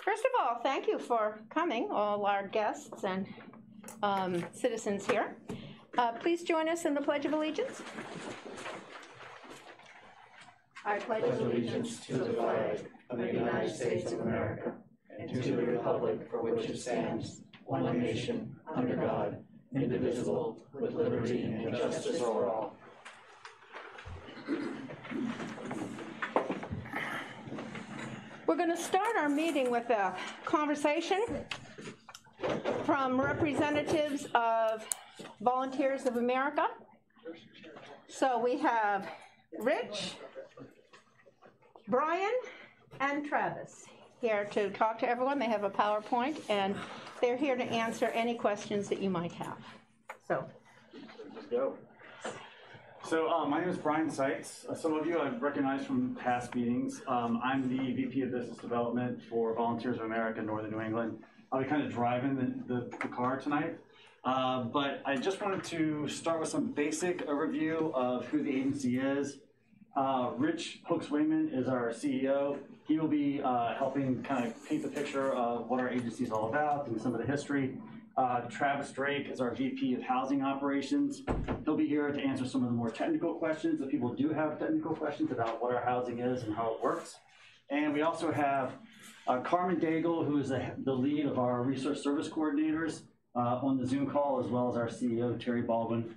First of all, thank you for coming, all our guests and citizens here. Please join us in the Pledge of Allegiance. I pledge allegiance to the flag of the United States of America and to the republic for which it stands, one nation, under God, indivisible, with liberty and justice for all. We're going to start our meeting with a conversation from representatives of Volunteers of America. So we have Rich, Brian, and Travis here to talk to everyone. They have a PowerPoint, and they're here to answer any questions that you might have. So, let's go. So my name is Brian Seitz. Some of you I've recognized from past meetings. I'm the VP of Business Development for Volunteers of America, Northern New England. I'll be kind of driving the car tonight. But I just wanted to start with some basic overview of who the agency is. Rich Hooks-Wayman is our CEO. He will be helping kind of paint the picture of what our agency is all about and some of the history. Travis Drake is our VP of Housing Operations. He'll be here to answer some of the more technical questions if people do have technical questions about what our housing is and how it works. And we also have Carmen Daigle, who is the lead of our research service coordinators on the Zoom call, as well as our CEO, Terry Baldwin,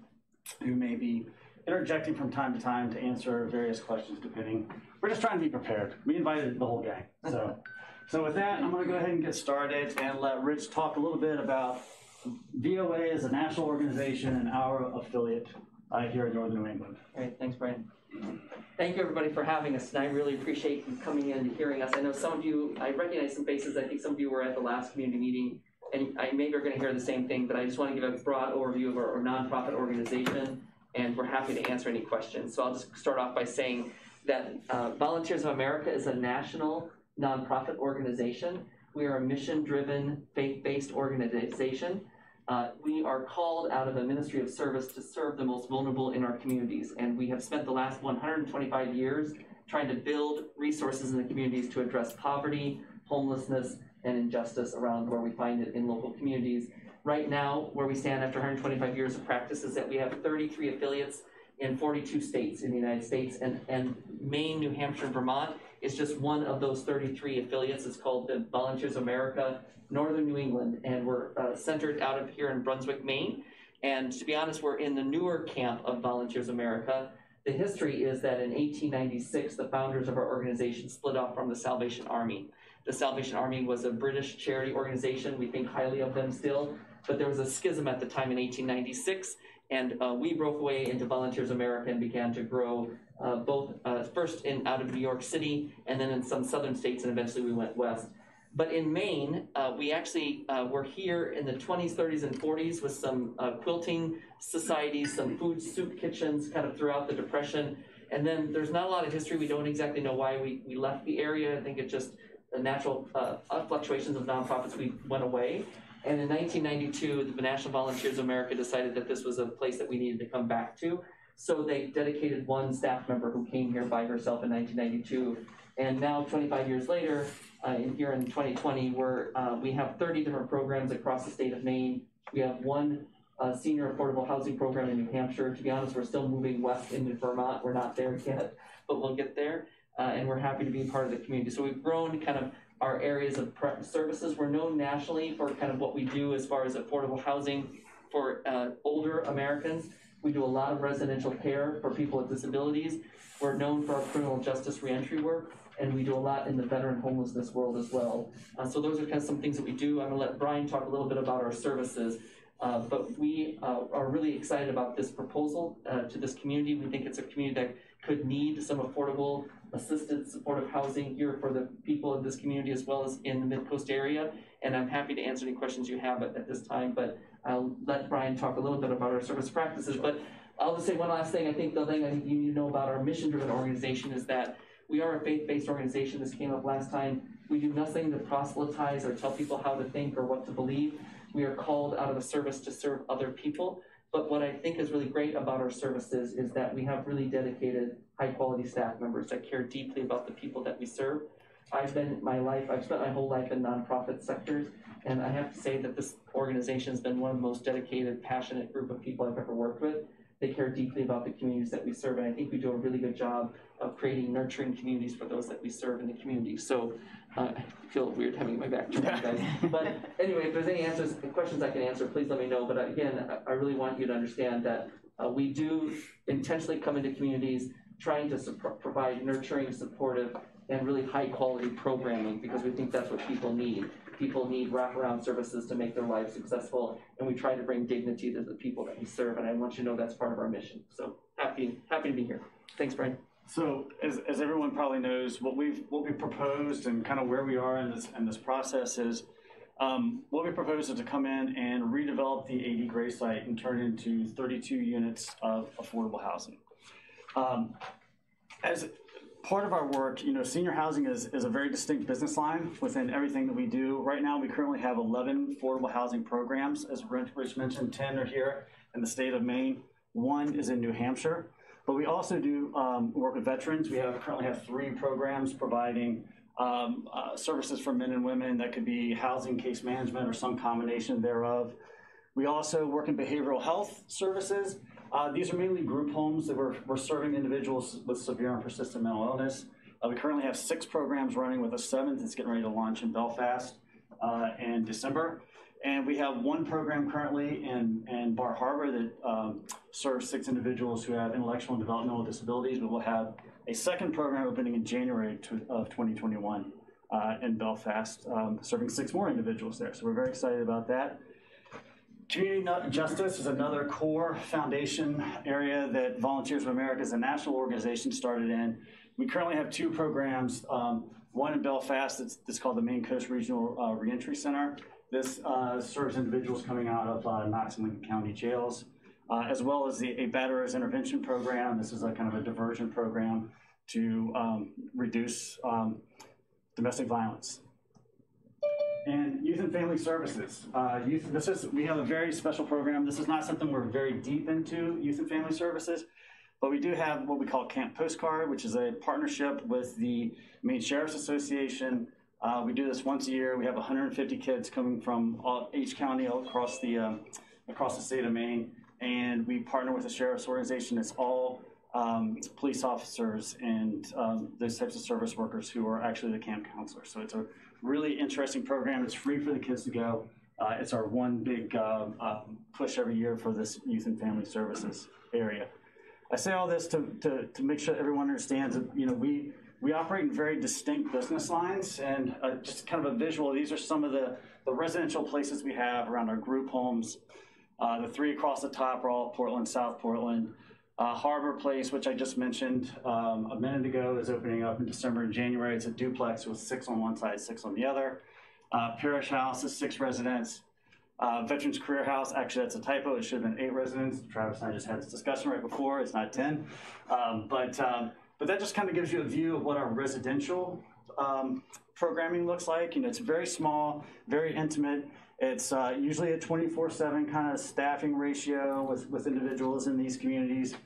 who may be interjecting from time to time to answer various questions depending. We're just trying to be prepared. We invited the whole gang. So with that, I'm going to go ahead and get started and let Rich talk a little bit about VOA as a national organization and our affiliate here in Northern New England. Great, thanks, Brian. Thank you, everybody, for having us, and I really appreciate you coming in and hearing us. I know some of you, I recognize some faces. I think some of you were at the last community meeting, and I maybe are going to hear the same thing, but I just want to give a broad overview of our nonprofit organization, and we're happy to answer any questions. So I'll just start off by saying that Volunteers of America is a national nonprofit organization. We are a mission-driven, faith-based organization. We are called out of a ministry of service to serve the most vulnerable in our communities, and we have spent the last 125 years trying to build resources in the communities to address poverty, homelessness, and injustice around where we find it in local communities. Right now, where we stand after 125 years of practice is that we have 33 affiliates in 42 states in the United States, and Maine, New Hampshire, and Vermont is just one of those 33 affiliates. It's called the Volunteers of America, Northern New England, and we're centered out of here in Brunswick, Maine. And to be honest, we're in the newer camp of Volunteers of America. The history is that in 1896, the founders of our organization split off from the Salvation Army. The Salvation Army was a British charity organization. We think highly of them still, but there was a schism at the time in 1896, and we broke away into Volunteers of America and began to grow both first out of New York City and then in some southern states, and eventually we went west. But in Maine, we actually were here in the 20s, 30s, and 40s with some quilting societies, some food soup kitchens kind of throughout the Depression. And then there's not a lot of history. We don't exactly know why we left the area. I think it's just the natural fluctuations of nonprofits. We went away. And in 1992, the National Volunteers of America decided that this was a place that we needed to come back to. So they dedicated one staff member who came here by herself in 1992. And now, 25 years later, here in 2020, we have 30 different programs across the state of Maine. We have one senior affordable housing program in New Hampshire. To be honest, we're still moving west into Vermont. We're not there yet, but we'll get there. And we're happy to be part of the community. So we've grown kind of our areas of services. We're known nationally for kind of what we do as far as affordable housing for older Americans. We do a lot of residential care for people with disabilities. We're known for our criminal justice reentry work, and we do a lot in the veteran homelessness world as well. So those are kind of some things that we do. I'm going to let Brian talk a little bit about our services, but we are really excited about this proposal to this community. We think it's a community that could need some affordable, assisted, supportive housing here for the people of this community as well as in the Mid-Coast area. And I'm happy to answer any questions you have at this time, but I'll let Brian talk a little bit about our service practices. But I'll just say one last thing. I think you need to know about our mission-driven organization is that we are a faith-based organization. This came up last time. We do nothing to proselytize or tell people how to think or what to believe. We are called out of a service to serve other people. But what I think is really great about our services is that we have really dedicated, high-quality staff members that care deeply about the people that we serve. I've spent my whole life in nonprofit sectors, and I have to say that this organization has been one of the most dedicated, passionate group of people I've ever worked with. They care deeply about the communities that we serve, and I think we do a really good job of creating nurturing communities for those that we serve in the community. So I feel weird having my back turned to you guys. But anyway, if there's any questions I can answer, please let me know. But again, I really want you to understand that we do intentionally come into communities trying to provide nurturing, supportive, and really high-quality programming, because we think that's what people need. People need wraparound services to make their lives successful, and we try to bring dignity to the people that we serve, and I want you to know that's part of our mission. So happy to be here. Thanks, Brian. So as everyone probably knows, what we proposed and kind of where we are in this process is what we propose is to come in and redevelop the AD Gray site and turn it into 32 units of affordable housing. As part of our work, senior housing is a very distinct business line within everything that we do. Right now, we currently have 11 affordable housing programs. As Rich mentioned, 10 are here in the state of Maine. 1 is in New Hampshire. But we also do work with veterans. We currently have 3 programs providing services for men and women. That could be housing, case management, or some combination thereof. We also work in behavioral health services. These are mainly group homes that we're serving individuals with severe and persistent mental illness. We currently have 6 programs running, with a 7th that's getting ready to launch in Belfast in December. And we have 1 program currently in Bar Harbor that serves 6 individuals who have intellectual and developmental disabilities, but we'll have a 2nd program opening in January of 2021 in Belfast, serving 6 more individuals there. So we're very excited about that. Community justice is another core foundation area that Volunteers of America as a national organization started in. We currently have 2 programs, one in Belfast that's called the Maine Coast Regional Reentry Center. This serves individuals coming out of Knox and Lincoln County jails, as well as a batterers intervention program. This is a kind of a diversion program to reduce domestic violence. And youth and family services. We have a very special program. This is not something we're very deep into, youth and family services, but we do have what we call Camp Postcard, which is a partnership with the Maine Sheriff's Association. We do this once a year. We have 150 kids coming from each county all across the state of Maine, and we partner with a sheriff's organization. It's all police officers and those types of service workers who are actually the camp counselors. So it's a really interesting program. It's free for the kids to go. It's our one big push every year for this youth and family services area. I say all this to make sure everyone understands that we operate in very distinct business lines, and just kind of a visual. These are some of the residential places we have around our group homes. The 3 across the top are all Portland, South Portland. Harbor Place, which I just mentioned a minute ago, is opening up in December and January. It's a duplex with 6 on one side, 6 on the other. Parish House is 6 residents. Veterans Career House, actually that's a typo. It should have been 8 residents. Travis and I just had this discussion right before. It's not 10. But that just kind of gives you a view of what our residential programming looks like. It's very small, very intimate. It's usually a 24/7 kind of staffing ratio with individuals in these communities,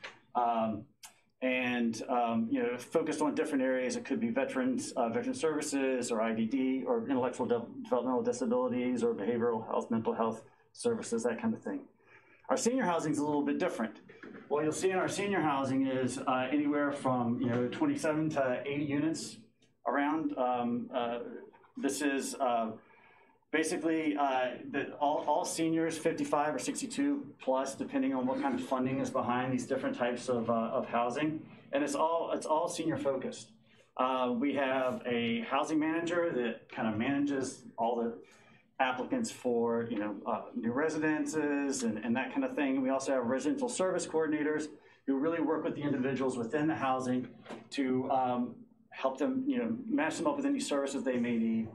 and focused on different areas. It could be veteran services, or IDD, or intellectual developmental disabilities, or behavioral health, mental health services, that kind of thing. Our senior housing is a little bit different. What you'll see in our senior housing is anywhere from 27 to 80 units around. This is basically all seniors 55 or 62 plus, depending on what kind of funding is behind these different types of housing, and it's all senior focused. We have a housing manager that kind of manages all the applicants for new residences and that kind of thing. We also have residential service coordinators who really work with the individuals within the housing to help them match them up with any services they may need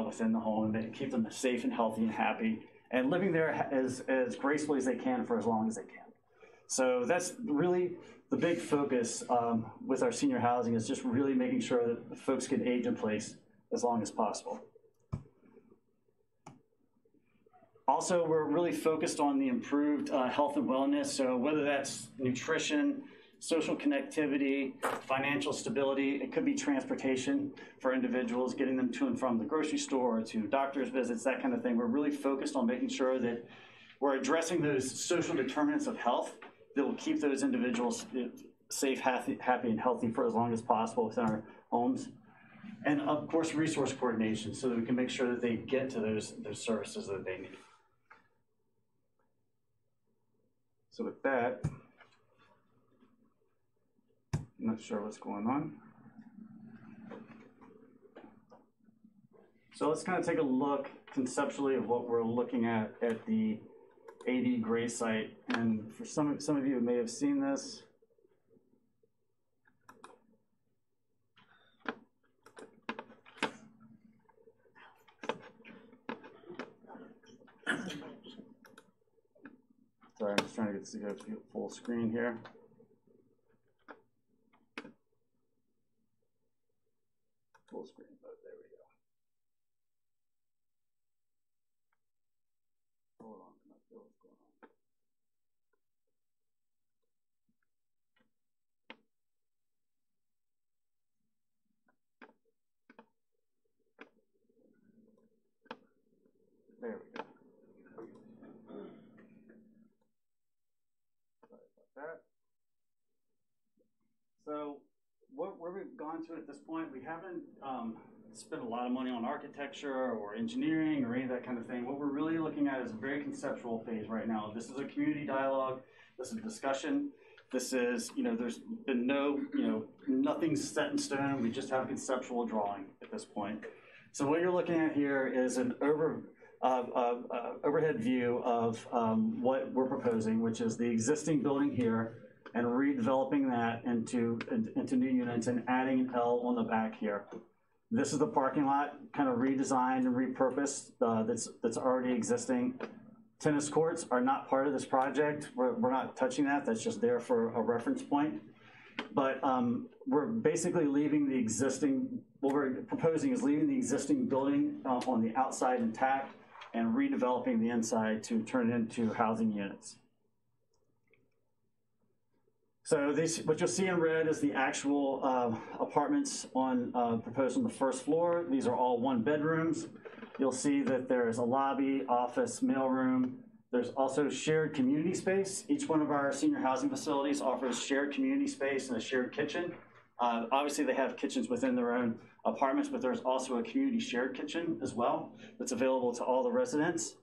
within the home, and keep them safe and healthy and happy, and living there as gracefully as they can for as long as they can. So that's really the big focus with our senior housing, is just really making sure that folks can age in place as long as possible. Also, we're really focused on the improved health and wellness. So whether that's nutrition, social connectivity, financial stability. It could be transportation for individuals, getting them to and from the grocery store, to doctor's visits, that kind of thing. We're really focused on making sure that we're addressing those social determinants of health that will keep those individuals safe, happy, and healthy for as long as possible within our homes. And of course, resource coordination so that we can make sure that they get to those services that they need. So with that, I'm not sure what's going on. So let's kind of take a look conceptually of what we're looking at the AD Gray site. And for some of you may have seen this. Sorry, I'm just trying to get this to go full screen here. Full screen, but there we go. Hold on, I'm not sure what's going on. There we go. That. So where we've gone to at this point, we haven't spent a lot of money on architecture or engineering or any of that kind of thing. What we're really looking at is a very conceptual phase right now. This is a community dialogue. This is a discussion. This is, there's been nothing's set in stone. We just have a conceptual drawing at this point. So what you're looking at here is an overhead view of what we're proposing, which is the existing building here, and redeveloping that into new units and adding an L on the back here. This is the parking lot, kind of redesigned and repurposed. That's already existing. Tennis courts are not part of this project. We're not touching that. That's just there for a reference point. But we're basically leaving the existing. What we're proposing is leaving the existing building on the outside intact, and redeveloping the inside to turn it into housing units. So what you'll see in red is the actual apartments proposed on the first floor. These are all one bedrooms. You'll see that there's a lobby, office, mailroom. There's also shared community space. Each one of our senior housing facilities offers shared community space and a shared kitchen. Obviously, they have kitchens within their own apartments, but there's also a community shared kitchen as well that's available to all the residents.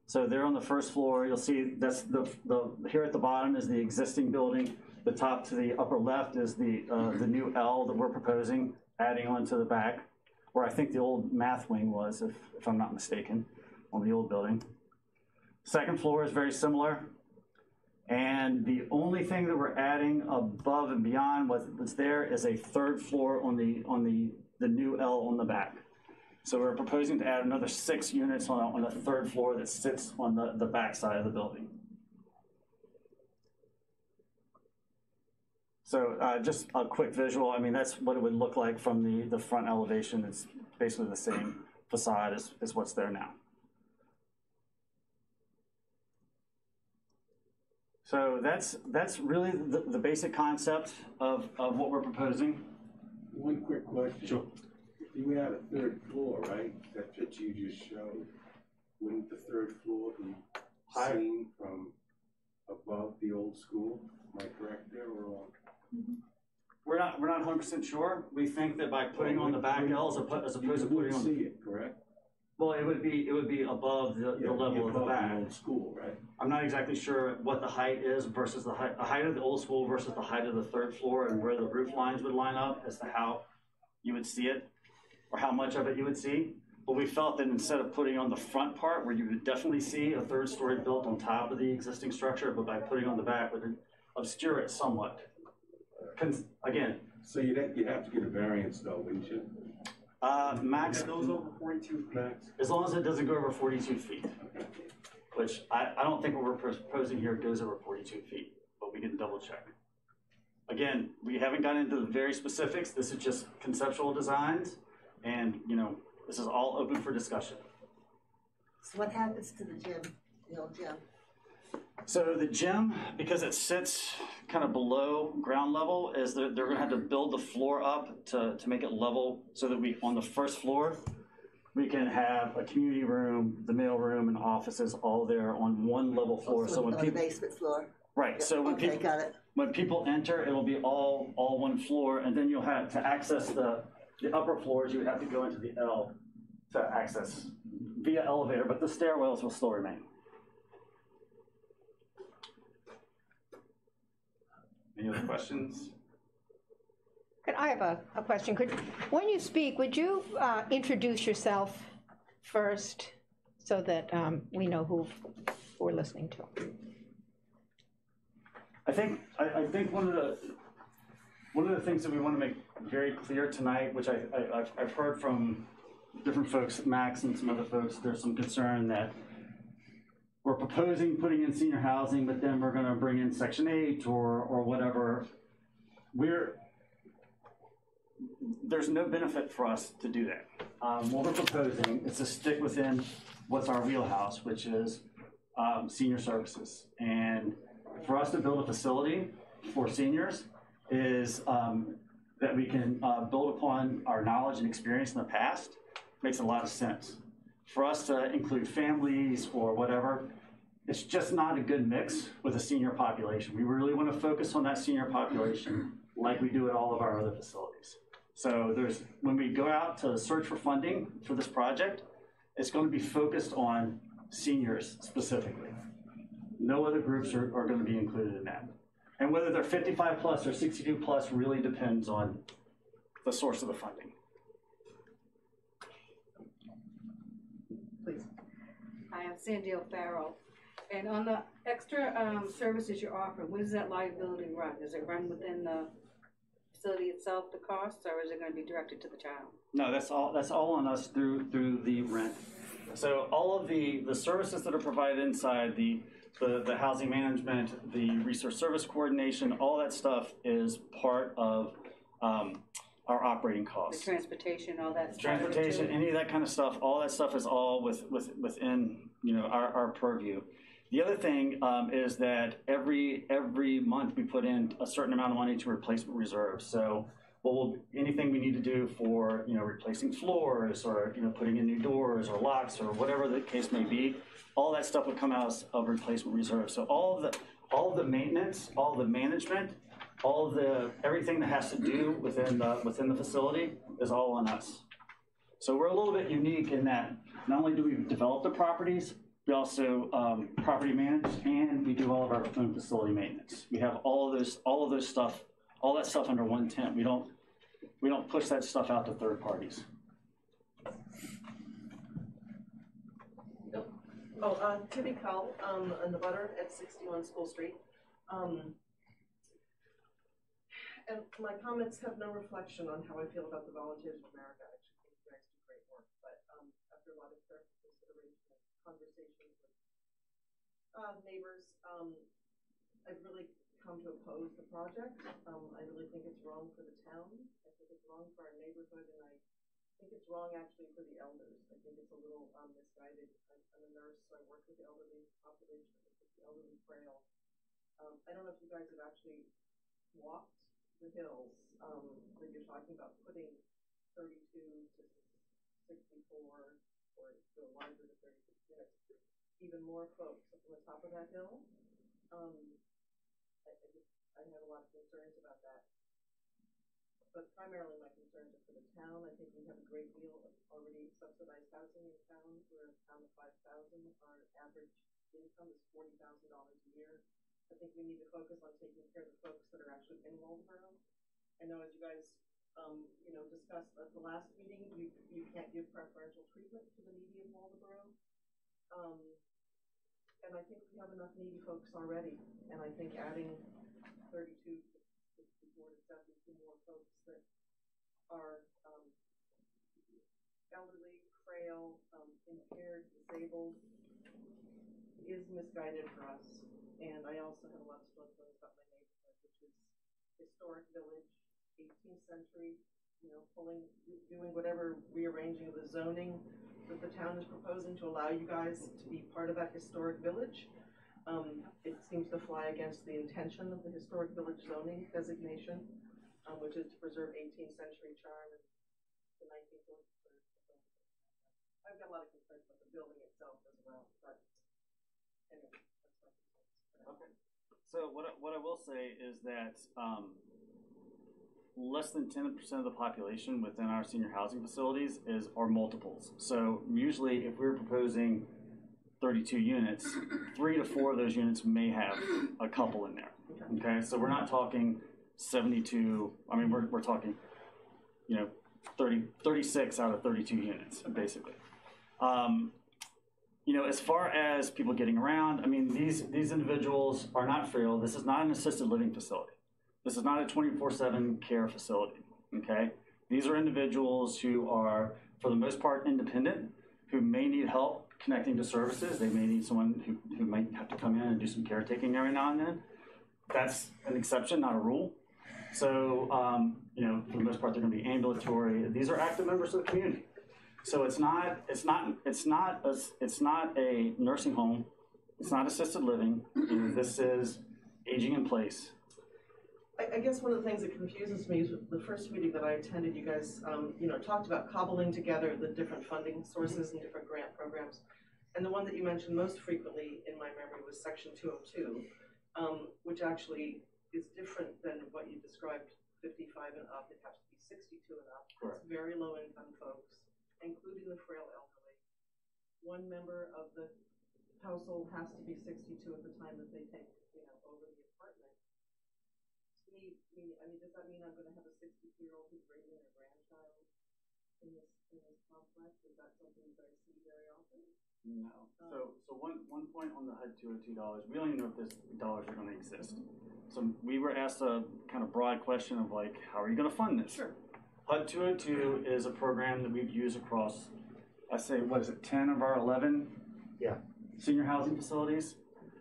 So there on the first floor, you'll see that's here at the bottom is the existing building. The top to the upper left is the new L that we're proposing, adding on to the back, where I think the old math wing was, if I'm not mistaken, on the old building. Second floor is very similar. And the only thing that we're adding above and beyond what's there is a third floor on the new L on the back. So we're proposing to add another 6 units on a third floor that sits on the back side of the building. So just a quick visual. I mean, that's what it would look like from the front elevation. It's basically the same facade as what's there now. So that's really the basic concept of what we're proposing. One quick question. Sure. You had a third floor, right? That's what you just showed. Wouldn't the third floor be seen from above the old school? Am I correct there or wrong? We're not 100% sure. We think that by putting on the back L as opposed to putting on see it, correct? Well, it would be above the level of the back. The old school, right? I'm not exactly sure what the height is versus the height of the old school versus the height of the third floor, and where the roof lines would line up as to how you would see it or how much of it you would see. But we felt that instead of putting on the front part where you would definitely see a third story built on top of the existing structure, but by putting on the back would obscure it somewhat. Again. So you'd have to get a variance though, wouldn't you? Max goes over 42 max. As long as it doesn't go over 42 feet, which I don't think what we're proposing here goes over 42 feet, but we can double check. Again, we haven't gotten into the very specifics. This is just conceptual designs, and this is all open for discussion. So what happens to the gym, the old gym? So the gym, because it sits kind of below ground level, is they're going to have to build the floor up to make it level so that we, on the first floor, we can have a community room, the mail room, and offices all there on one level floor. Also So when on people, the basement floor. right. Yeah. So when Okay, people, got it. when people enter, it'll be all one floor, and then you'll have to access the upper floors. You would have to go into the L to access via elevator, but the stairwells will still remain. Any other questions? I have a question. When you speak, would you introduce yourself first so that we know who we're listening to? I think one of the things that we want to make very clear tonight, which I've heard from different folks, Max and some other folks, there's some concern that we're proposing putting in senior housing, but then we're going to bring in Section 8 or whatever. There's no benefit for us to do that. What we're proposing is to stick within what's our wheelhouse, which is senior services. And for us to build a facility for seniors is that we can build upon our knowledge and experience in the past. Makes a lot of sense. For us to include families or whatever, it's just not a good mix with a senior population. We really want to focus on that senior population like we do at all of our other facilities. So when we go out to search for funding for this project, it's going to be focused on seniors specifically. No other groups are going to be included in that. And whether they're 55 plus or 62 plus really depends on the source of the funding. Please. I am Sandeep Farrell. And on the extra services you're offering, where does that liability run? Does it run within the facility itself, the costs, or is it going to be directed to the town? No, that's all on us through the rent. So all of the services that are provided inside, the housing management, the resource service coordination, all that stuff is part of our operating costs. The transportation, all that stuff. Transportation, any of that kind of stuff, all that stuff is all within our purview. The other thing is that every month we put in a certain amount of money to replacement reserves. So anything we need to do for replacing floors or putting in new doors or locks or whatever the case may be, all that stuff would come out of replacement reserves. So all of the maintenance, all of the management, everything that has to do within the facility is all on us. So we're a little bit unique in that not only do we develop the properties, we also property manage, and we do all of our own facility maintenance. We have all that stuff under one tent. We don't push that stuff out to third parties. Timmy Cull, in the butter at 61 School Street. And my comments have no reflection on how I feel about the Volunteers of America. I actually think you guys do great work, but after a lot of careful consideration and conversations with neighbors, I've really come to oppose the project. I really think it's wrong for the town. I think it's wrong for our neighborhood, and I think it's wrong actually for the elders. I think it's a little misguided. I'm a nurse, so I work with the elderly population, the elderly frail. I don't know if you guys have actually walked the hills that you're talking about putting 32 to 64 or to a larger to 36 units, even more folks up on the top of that hill. I have a lot of concerns about that. But primarily my concerns are for the town. I think we have a great deal of already subsidized housing in town. We're a town of 5,000. Our average income is $40,000 a year. I think we need to focus on taking care of the folks that are actually in Waldeboro. I know as you guys discussed at the last meeting, you can't give preferential treatment to the needy of Waldeboro. And I think we have enough needy folks already. And I think adding 32 to 64 to 72 more folks that are elderly, frail, impaired, disabled is misguided for us. And I also have a lot of strong feelings about my neighborhood, which is historic village, 18th century, doing whatever rearranging of the zoning that the town is proposing to allow you guys to be part of that historic village. It seems to fly against the intention of the historic village zoning designation, which is to preserve 18th century charm and the 1940s. I've got a lot of concerns about the building itself as well, but anyway, that's my concerns. Okay. So what I will say is that less than 10% of the population within our senior housing facilities are multiples. So usually if we're proposing 32 units, 3 to 4 of those units may have a couple in there. Okay, so we're not talking 72. I mean, we're talking, 36 out of 32 units, basically. As far as people getting around, I mean, these individuals are not frail. This is not an assisted living facility. This is not a 24/7 care facility. Okay, these are individuals who are, for the most part, independent, who may need help connecting to services. They may need someone who might have to come in and do some caretaking every now and then. That's an exception, not a rule. So, for the most part, they're going to be ambulatory. These are active members of the community. So it's not a nursing home. It's not assisted living. This is aging in place. I guess one of the things that confuses me is the first meeting that I attended, you guys, talked about cobbling together the different funding sources and different grant programs. And the one that you mentioned most frequently in my memory was Section 202, which actually is different than what you described, 55 and up. It has to be 62 and up. Correct. It's very low income folks, including the frail elderly. One member of the household has to be 62 at the time that they take, over the apartment. To me, does that mean I'm going to have a 62-year-old who's raising a grandchild in this complex? Is that something you guys see very often? No. So one point on the HUD 202 dollars, we don't even know if those dollars are going to exist. So we were asked a kind of broad question of how are you going to fund this? Sure. HUD 202 is a program that we've used across, I say, 10 of our 11 senior housing facilities.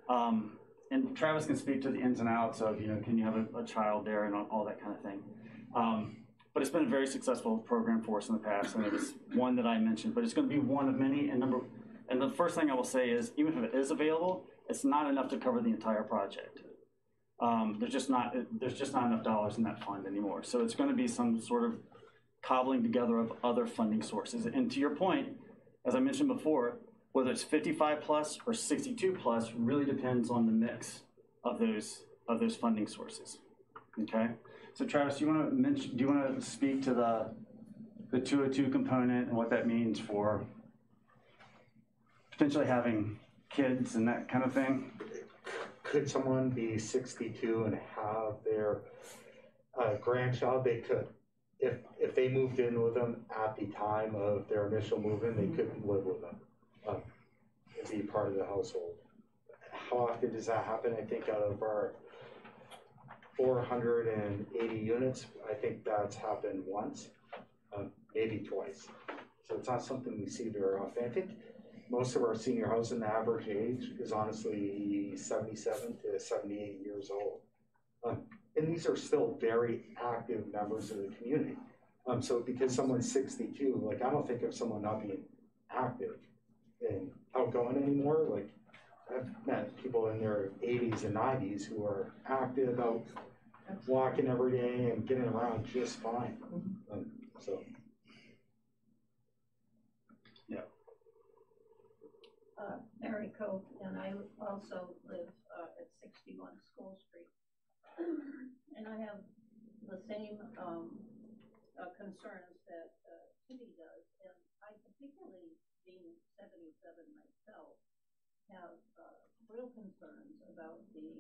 And Travis can speak to the ins and outs of, can you have a child there and all that kind of thing. But it's been a very successful program for us in the past, and it was one that I mentioned, but it's going to be one of many. And the first thing I will say is, even if it is available, it's not enough to cover the entire project. There's just not enough dollars in that fund anymore. So it's going to be some sort of cobbling together of other funding sources. And to your point, as I mentioned before, whether it's 55 plus or 62 plus really depends on the mix of those funding sources. Okay. So Travis, do you want to speak to the 202 component and what that means for potentially having kids and that kind of thing? Could someone be 62 and have their grandchild? They could. If they moved in with them at the time of their initial move-in, they couldn't live with them and be part of the household. How often does that happen? I think out of our 480 units, I think that's happened once, maybe twice. So it's not something we see very often. I think most of our senior housing, the average age is honestly 77 to 78 years old. And these are still very active members of the community. So because someone's 62, I don't think of someone not being active and outgoing anymore. I've met people in their 80s and 90s who are active, out walking every day and getting around just fine. Yeah. Mary Cope, and I also live at 61 School Street. And I have the same concerns that Kitty does, and I particularly, being 77 myself, have real concerns about the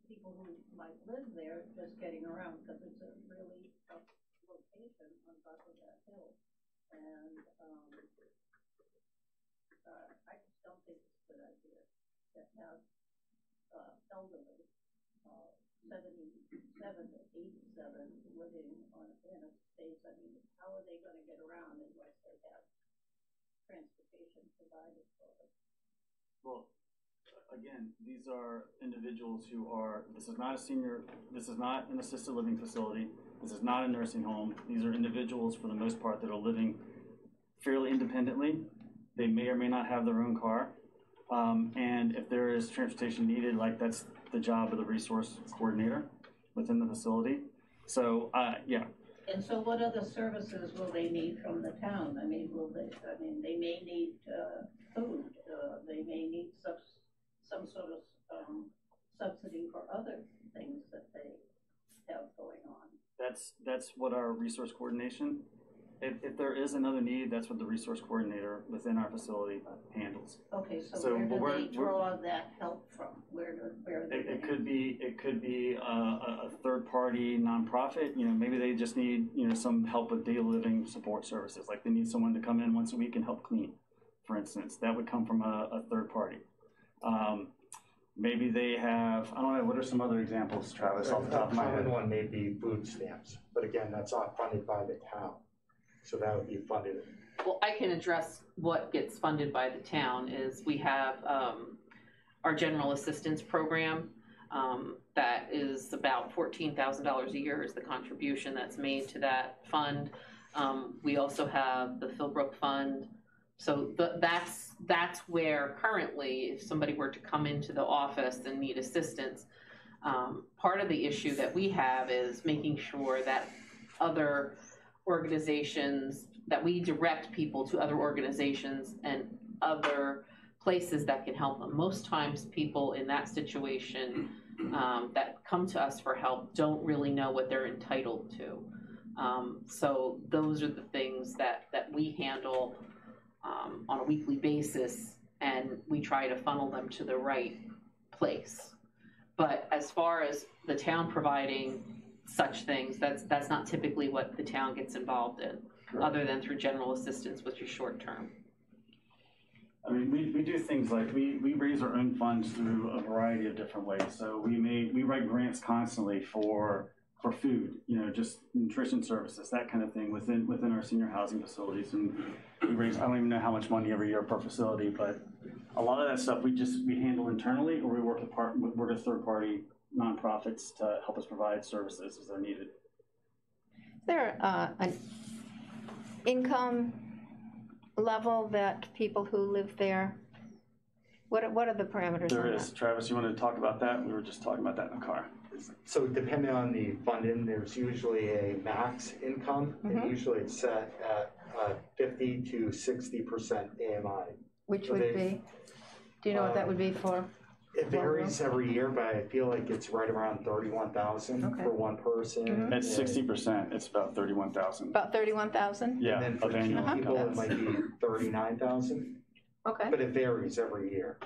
people who might live there just getting around, because it's a really tough location on top of that hill. And I just don't think it's a good idea to have elderly 77 to 87 living in a space. I mean, how are they going to get around unless they have transportation provided for them? Well, again, these are individuals this is not an assisted living facility. This is not a nursing home. These are individuals, for the most part, that are living fairly independently. They may or may not have their own car. And if there is transportation needed, like that's the job of the resource coordinator within the facility. So, yeah. And so what other services will they need from the town? I mean, they may need food, they may need some sort of subsidy for other things that they have going on. That's what our resource coordination, if there is another need, that's what the resource coordinator within our facility handles. Okay, so where do they draw that help from? It could be a third party nonprofit. You know, maybe they just need, you know, some help with daily living support services. Like they need someone to come in once a week and help clean, for instance. That would come from a third party. Maybe they have, I don't know, what are some other examples, Travis, off the top of my head? Common one may be food stamps, but again, that's not funded by the town. So that would be funded. Well, I can address what gets funded by the town is we have our general assistance program that is about $14,000 a year is the contribution that's made to that fund. We also have the Philbrook Fund. So that's where currently, if somebody were to come into the office and need assistance, part of the issue that we have is making sure that other organizations, that we direct people to other organizations and other places that can help them. Most times people in that situation that come to us for help don't really know what they're entitled to. So those are the things that we handle on a weekly basis, and we try to funnel them to the right place. But as far as the town providing such things, that's not typically what the town gets involved in, other than through general assistance, which is short term. I mean, we do things like we raise our own funds through a variety of different ways. So we write grants constantly for food, you know, just nutrition services, that kind of thing within our senior housing facilities. And we raise, I don't even know how much money every year per facility, but a lot of that stuff we handle internally, or we work with third party nonprofits to help us provide services as they're needed. Is there an income level that people who live there, what are the parameters? There is. Travis, you want to talk about that? We were just talking about that in the car. So depending on the funding, there's usually a max income, and usually it's set at 50 to 60% AMI. Which would be? Do you know what that would be for? It varies every year, but I feel like it's right around 31,000 for one person. At 60%, it's about 31,000. About 31,000? Yeah, and then for two people, it might be 39,000. Okay. But it varies every year.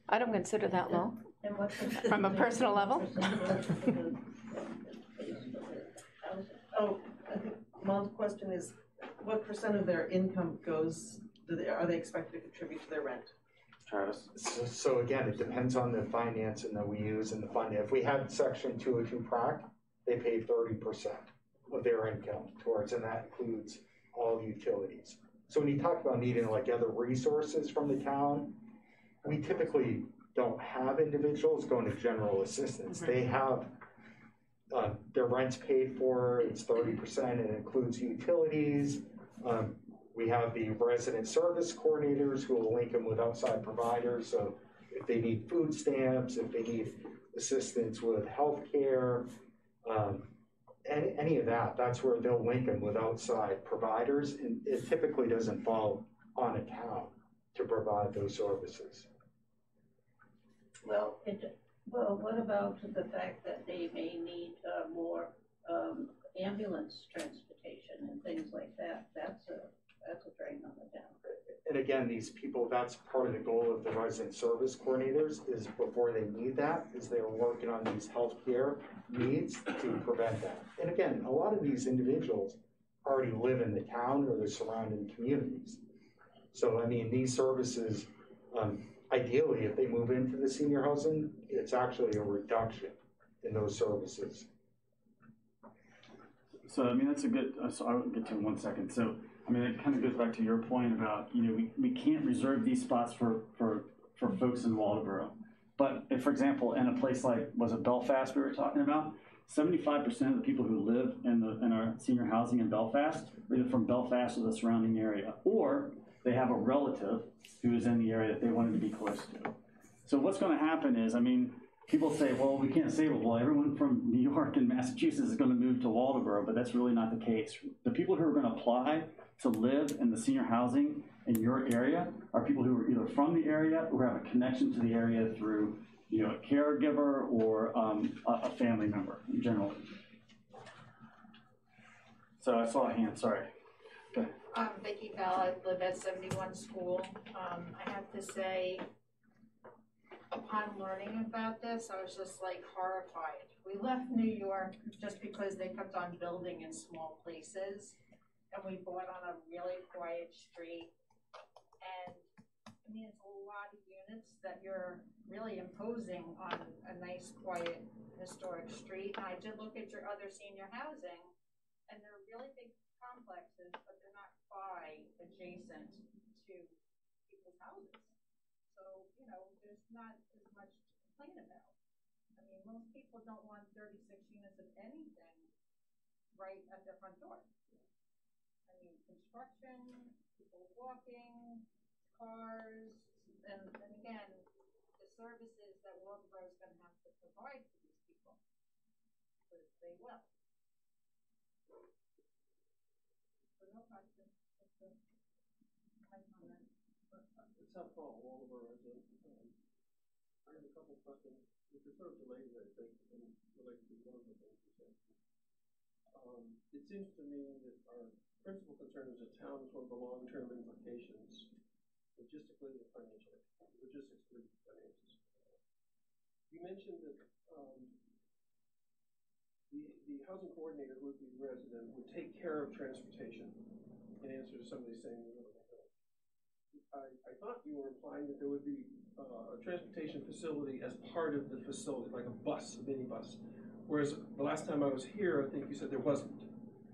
I don't consider that low. And what's From a personal level? Oh, I think Mon's question is, what percent of their income are they expected to contribute to their rent? Travis? So again, it depends on the financing that we use in the fund. If we have Section 202 PRAC, they pay 30% of their income towards, and that includes all utilities. So when you talk about needing like other resources from the town, we typically don't have individuals going to general assistance. They have their rent's paid for, it's 30%, and it includes utilities. We have the resident service coordinators who will link them with outside providers. So if they need food stamps, if they need assistance with health care, any of that, that's where they'll link them with outside providers. And it typically doesn't fall on a town to provide those services. Well, what about the fact that they may need more ambulance transportation and things like that? That's a drain on the town. And again, these people, that's part of the goal of the resident service coordinators is before they need that, is they're working on these healthcare needs to prevent that. And again, a lot of these individuals already live in the town or the surrounding communities. So, I mean, these services, ideally, if they move into the senior housing, it's actually a reduction in those services. So, I mean, that's a good, so I'll get to it in 1 second. So, I mean, it kind of goes back to your point about, you know, we can't reserve these spots for folks in Waldoboro. But if, for example, in a place like, was it Belfast we were talking about? 75% of the people who live in our senior housing in Belfast are either from Belfast or the surrounding area, or they have a relative who is in the area that they wanted to be close to. So what's going to happen is, I mean, people say, well, we can't save it. Well, everyone from New York and Massachusetts is going to move to Waldoboro, but that's really not the case. The people who are going to apply to live in the senior housing in your area are people who are either from the area or have a connection to the area through, you know, a caregiver or a family member, generally. So I saw a hand, sorry. Vicki Bell, I live at 71 School. I have to say, upon learning about this, I was just like horrified. We left New York just because they kept on building in small places, and we bought on a really quiet street. And I mean, it's a lot of units that you're really imposing on a nice, quiet, historic street. And I did look at your other senior housing, and they're really big complexes, but they're not adjacent to people's houses. So, you know, there's not as much to complain about. I mean, most people don't want 36 units of anything right at their front door. I mean, construction, people walking, cars, and again, the services that Waldoboro is going to have to provide for these people, because they will. So no question. My comment. It's not Paul Waldoboro. I have a couple of questions, which are sort of related, I think, and related to one of the things you said. It seems to me that our principal concern as a town is one of the long-term implications, logistically and financially. Logistically, finances. You mentioned that the housing coordinator who would be resident would take care of transportation in answer to somebody saying we live on the hill. I thought you were implying that there would be a transportation facility as part of the facility, like a bus, a minibus. Whereas the last time I was here, I think you said there wasn't.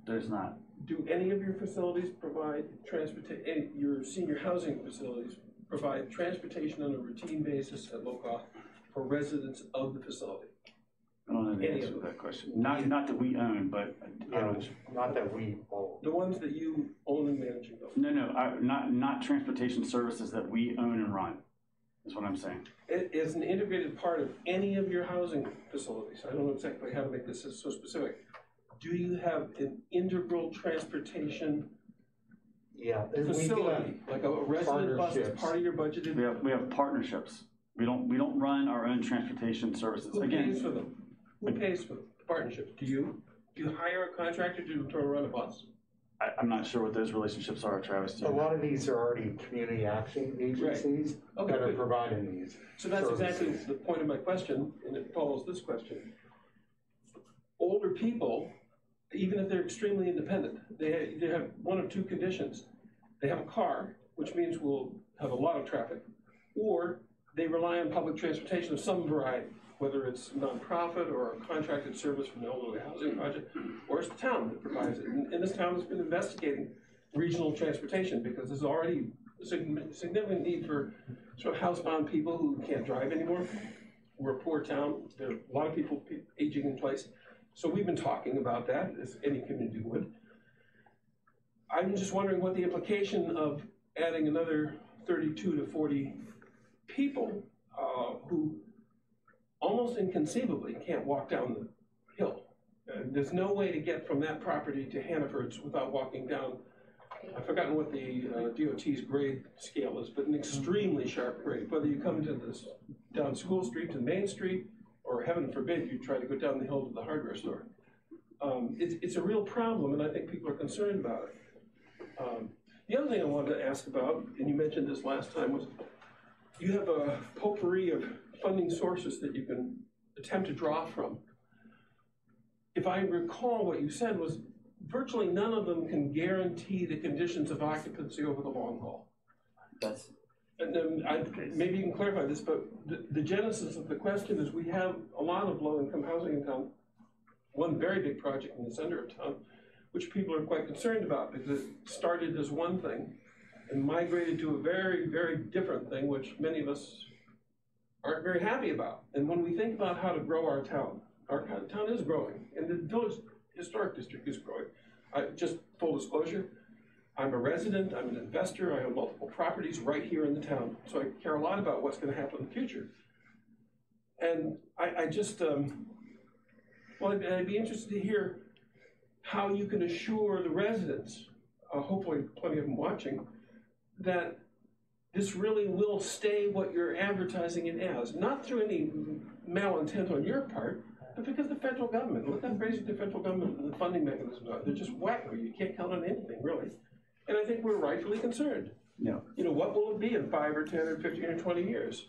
There's not. Do any of your facilities provide transportation, your senior housing facilities provide transportation on a routine basis at low cost for residents of the facility? I don't know the answer to that question. Not that we own, but not that we own. The ones that you own and manage. No, not transportation services that we own and run. Is what I'm saying. It is an integrated part of any of your housing facilities. I don't know exactly how to make this so specific. Do you have an integral transportation facility, like a resident bus as part of your budgeted? We have partnerships. We don't run our own transportation services. Who pays for them? Who pays for the partnerships? Do you hire a contractor to run a bus? I'm not sure what those relationships are, Travis. A lot of these are already community action agencies that are providing these. So that's exactly the point of my question, and it follows this question. Older people, even if they're extremely independent, they have one of two conditions. They have a car, which means we'll have a lot of traffic, or they rely on public transportation of some variety, whether it's nonprofit or a contracted service from the elderly housing project, or it's the town that provides it. And this town has been investigating regional transportation because there's already a significant need for sort of housebound people who can't drive anymore. We're a poor town. There are a lot of people aging in place. So we've been talking about that, as any community would. I'm just wondering what the implication of adding another 32 to 40 people who almost inconceivably can't walk down the hill. There's no way to get from that property to Hannaford's without walking down, I've forgotten what the DOT's grade scale is, but an extremely sharp grade. Whether you come to this down School Street to Main Street, or heaven forbid you try to go down the hill to the hardware store. It's a real problem, and I think people are concerned about it. The other thing I wanted to ask about, and you mentioned this last time, was you have a potpourri of funding sources that you can attempt to draw from. If I recall, what you said was virtually none of them can guarantee the conditions of occupancy over the long haul. And then maybe you can clarify this, but the genesis of the question is we have a lot of low-income housing in town. One very big project in the center of town, which people are quite concerned about because it started as one thing and migrated to a very, very different thing, which many of us aren't very happy about. And when we think about how to grow our town is growing, and the Village Historic District is growing. Just full disclosure, I'm a resident, I'm an investor, I own multiple properties right here in the town, so I care a lot about what's going to happen in the future. And I just, well, I'd be interested to hear how you can assure the residents, hopefully plenty of them watching, that this really will stay what you're advertising it as, not through any malintent on your part, but because the federal government, look how crazy the federal government and the funding mechanisms are. They're just wacko. You can't count on anything, really. And I think we're rightfully concerned. Yeah. You know, what will it be in 5 or 10 or 15 or 20 years?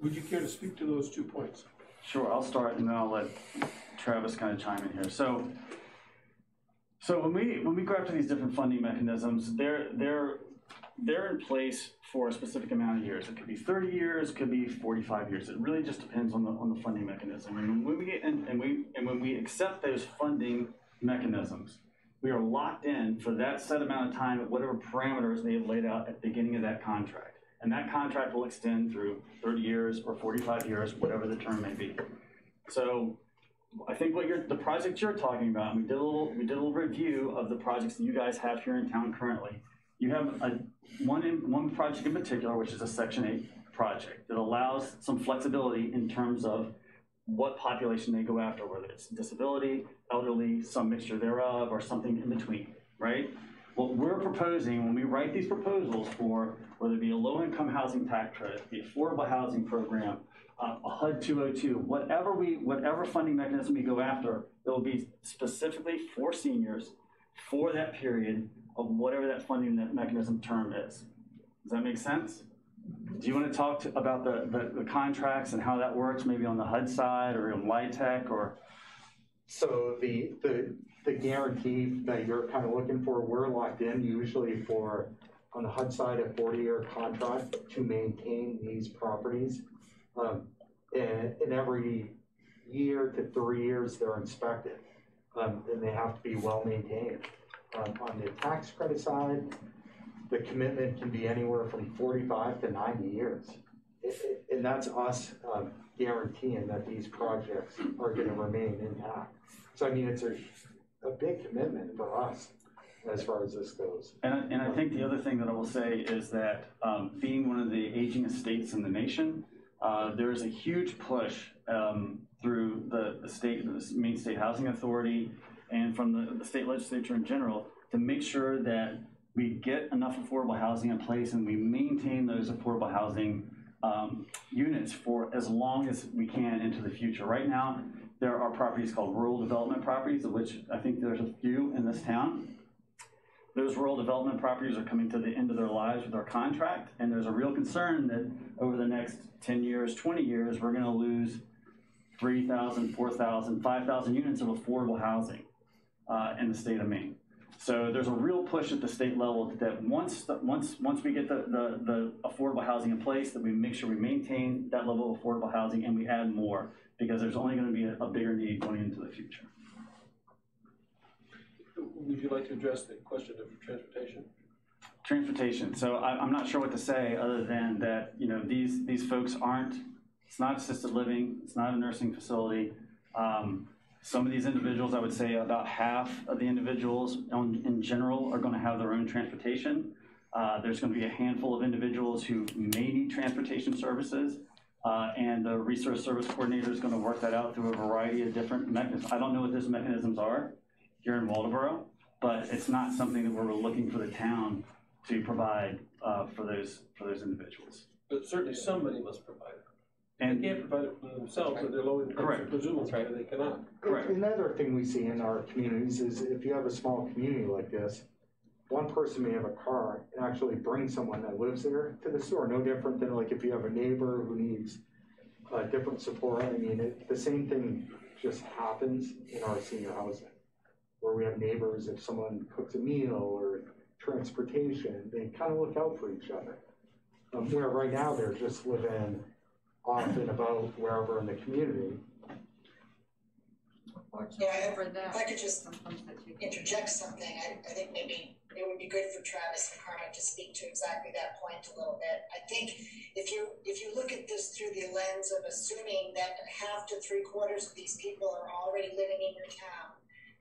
Would you care to speak to those 2 points? Sure, I'll start and then I'll let Travis kind of chime in here. So when we go after these different funding mechanisms, they're in place for a specific amount of years. It could be 30 years, could be 45 years. It really just depends on the funding mechanism. And when we accept those funding mechanisms, we are locked in for that set amount of time at whatever parameters they have laid out at the beginning of that contract. And that contract will extend through 30 years or 45 years, whatever the term may be. So I think the project you're talking about, we did a little review of the projects that you guys have here in town currently. You have one project in particular, which is a Section 8 project that allows some flexibility in terms of what population they go after, whether it's disability, elderly, some mixture thereof, or something in between, right? What we're proposing when we write these proposals for, whether it be a low-income housing tax credit, the affordable housing program, a HUD 202, whatever funding mechanism we go after, it will be specifically for seniors for that period of whatever that funding mechanism term is. Does that make sense? Do you want to talk about the contracts and how that works, maybe on the HUD side or in LIHTC or? So the guarantee that you're kind of looking for, we're locked in usually for, on the HUD side, a 40-year contract to maintain these properties. And every year to 3 years, they're inspected, and they have to be well maintained. On the tax credit side, the commitment can be anywhere from 45 to 90 years. And that's us guaranteeing that these projects are going to remain intact. So, I mean, it's a big commitment for us as far as this goes. And I think the other thing that I will say is that being one of the aging estates in the nation, there is a huge push through the Maine State Housing Authority and from the state legislature in general to make sure that we get enough affordable housing in place and we maintain those affordable housing units for as long as we can into the future. Right now, there are properties called rural development properties, of which I think there's a few in this town. Those rural development properties are coming to the end of their lives with our contract, and there's a real concern that over the next 10 years, 20 years, we're going to lose 3,000, 4,000, 5,000 units of affordable housing in the state of Maine. So there's a real push at the state level that once we get the affordable housing in place, that we make sure we maintain that level of affordable housing and we add more, because there's only going to be a bigger need going into the future. Would you like to address the question of transportation? Transportation. So I'm not sure what to say other than that, you know, these folks aren't, it's not assisted living, it's not a nursing facility. Some of these individuals, I would say about half of the individuals in general are going to have their own transportation. There's going to be a handful of individuals who may need transportation services, and the resource service coordinator is going to work that out through a variety of different mechanisms. I don't know what those mechanisms are here in Waldoboro, but it's not something that we're looking for the town to provide for those individuals. But certainly somebody must provide it. And they can't provide it for themselves, and they're low income. Correct. Presumably they cannot. Correct. Another thing we see in our communities is if you have a small community like this, one person may have a car and actually bring someone that lives there to the store. No different than like if you have a neighbor who needs different support. I mean, the same thing just happens in our senior housing, where we have neighbors. If someone cooks a meal or transportation, they kind of look out for each other. Where right now they're just living off and about wherever in the community. Yeah, if I could just interject something, I think maybe it would be good for Travis and Carmen to speak to exactly that point a little bit. I think if you look at this through the lens of assuming that half to 3/4 of these people are already living in your town,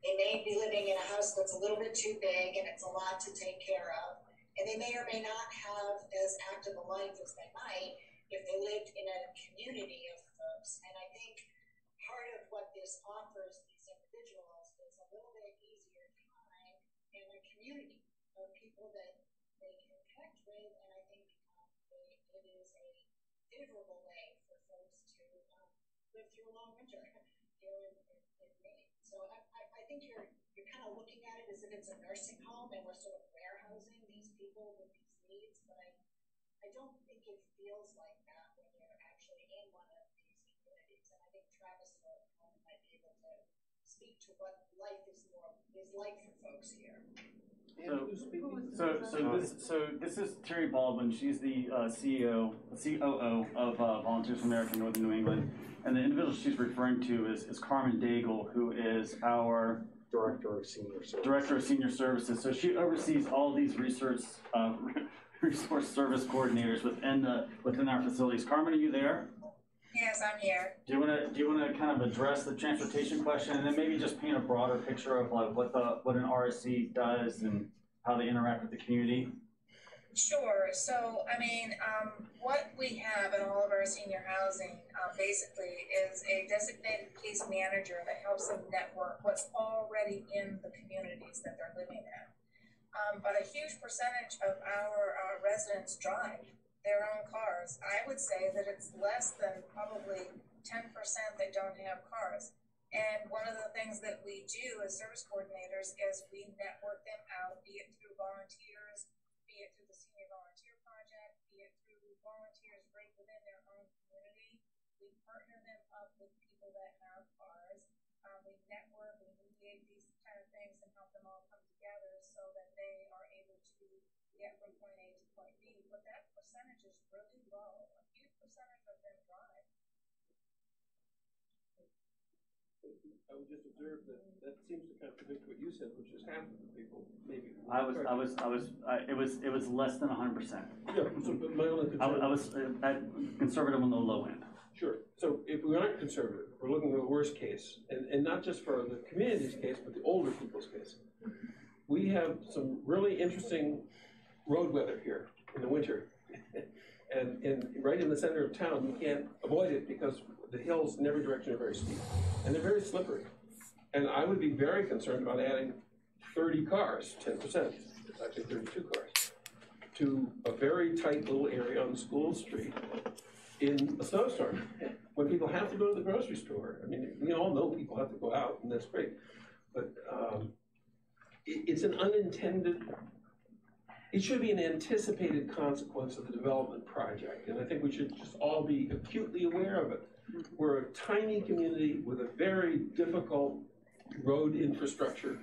They may be living in a house that's a little bit too big and it's a lot to take care of. And they may or may not have as active a life as they might if they lived in a community of folks. And I think part of what this offers these individuals is a little bit easier time in a community of people that they can connect with. And I think it is a favorable way for folks to live through a long winter here in Maine. So I think you're kind of looking at it as if it's a nursing home and we're sort of warehousing these people with these needs, but I don't think it feels like that when you're actually in one of these communities. And I think Travis might be able to speak to what life is like for folks here. So this is Terry Baldwin. She's the COO of Volunteers for America Northern New England, and the individual she's referring to is Carmen Daigle, who is our Director of Senior Services. So she oversees all these resource service coordinators within our facilities. Carmen, are you there? Yes, I'm here. Do you want to kind of address the transportation question, and then maybe just paint a broader picture of like what an RSC does and how they interact with the community? Sure. So, I mean, what we have in all of our senior housing basically is a designated case manager that helps them network what's already in the communities that they're living in. But a huge percentage of our residents drive their own cars. I would say that it's less than probably 10% that don't have cars. And one of the things that we do as service coordinators is we network them out, be it through volunteers, be it through the Senior Volunteer Project, be it through volunteers right within their own community. We partner them up with people that have cars. We network, we mediate these kind of things and help them all come together so that they are able to get from point A to point B. But that percentage is really low. A huge percentage of them drive. I would just observe that seems to contradict what you said, which is half of the people maybe. It was less than 100%. Yeah, so but my only concern. I was conservative on the low end. Sure. So if we aren't conservative, we're looking at the worst case, and not just for the community's case, but the older people's case. We have some really interesting road weather here in the winter, and right in the center of town, you can't avoid it because the hills in every direction are very steep, and they're very slippery. And I would be very concerned about adding 30 cars, 10%, it's actually 32 cars, to a very tight little area on School Street in a snowstorm, when people have to go to the grocery store. I mean, we all know people have to go out, and that's great. But it's an unintended, it should be an anticipated consequence of the development project, and I think we should just all be acutely aware of it. We're a tiny community with a very difficult road infrastructure.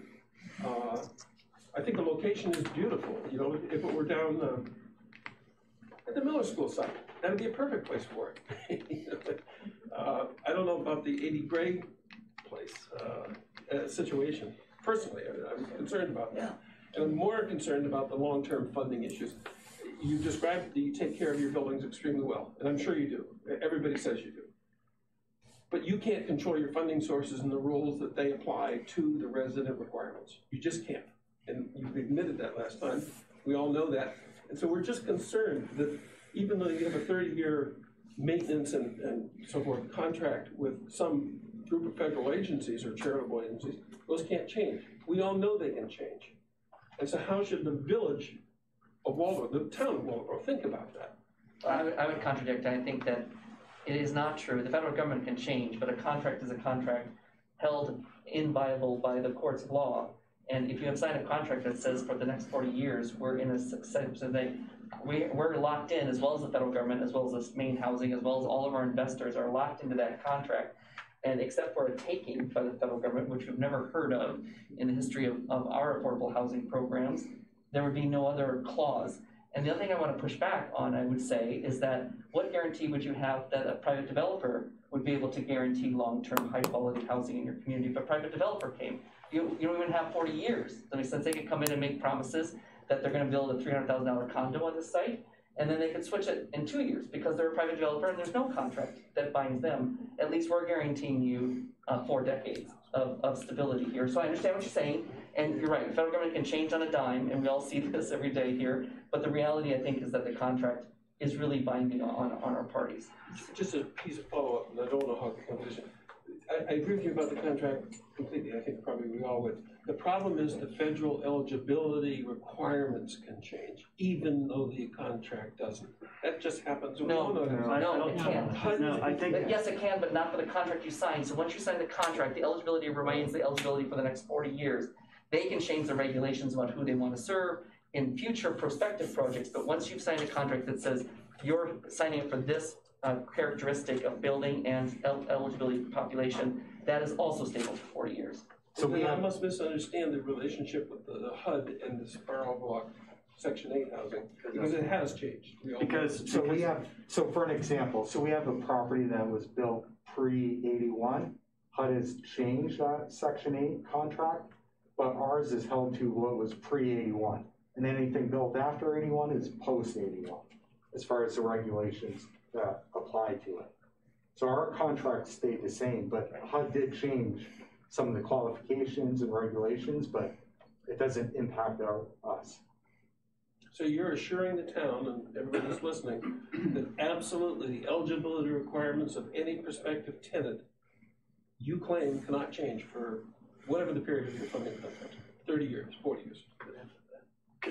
I think the location is beautiful. You know, if it were down at the Miller School site, that'd be a perfect place for it. I don't know about the 80 Gray place situation. Personally, I'm concerned about that. And I'm more concerned about the long-term funding issues. You described that you take care of your buildings extremely well, and I'm sure you do. Everybody says you do. But you can't control your funding sources and the rules that they apply to the resident requirements. You just can't. And you've admitted that last time. We all know that. And so we're just concerned that even though you have a 30-year maintenance and so forth contract with some group of federal agencies or charitable agencies, those can't change. We all know they can change. And so how should the village of Waldoboro, the town of Waldoboro, think about that? I would contradict. I think that it is not true. The federal government can change, but a contract is a contract held inviolable by the courts of law. And if you have signed a contract that says for the next 40 years, we're in a success, so we're locked in, as well as the federal government, as well as the Maine housing, as well as all of our investors are locked into that contract. And except for a taking by the federal government, which we've never heard of in the history of our affordable housing programs, there would be no other clause. And the other thing I want to push back on, I would say, is that what guarantee would you have that a private developer would be able to guarantee long-term, high-quality housing in your community if a private developer came? You don't even have 40 years. I mean, since they could come in and make promises that they're going to build a $300,000 condo on this site, and then they could switch it in 2 years because they're a private developer and there's no contract that binds them. At least we're guaranteeing you 4 decades of stability here. So I understand what you're saying, and you're right, the federal government can change on a dime, and we all see this every day here, but the reality, I think, is that the contract is really binding on our parties. Just a piece of follow-up, and I don't know how to competition. I agree with you about the contract completely. I think probably we all would. The problem is the federal eligibility requirements can change, even though the contract doesn't. That just happens. No, it can't. No, I think Yes, it can, but not for the contract you sign. So once you sign the contract, the eligibility remains the eligibility for the next 40 years. They can change the regulations about who they want to serve in future prospective projects, but once you've signed a contract that says you're signing up for this characteristic of building and eligibility for population, that is also stable for 40 years. So I must misunderstand the relationship with the HUD and the spiral block Section 8 housing, because it has changed. So for an example, so we have a property that was built pre-81. HUD has changed that Section 8 contract, but ours is held to what was pre-81. And anything built after 81 is post-81, as far as the regulations that apply to it. So our contract stayed the same, but HUD did change some of the qualifications and regulations, but it doesn't impact us. So you're assuring the town and everybody that's listening that absolutely the eligibility requirements of any prospective tenant you claim cannot change for whatever the period of your funding contract, 30 years, 40 years.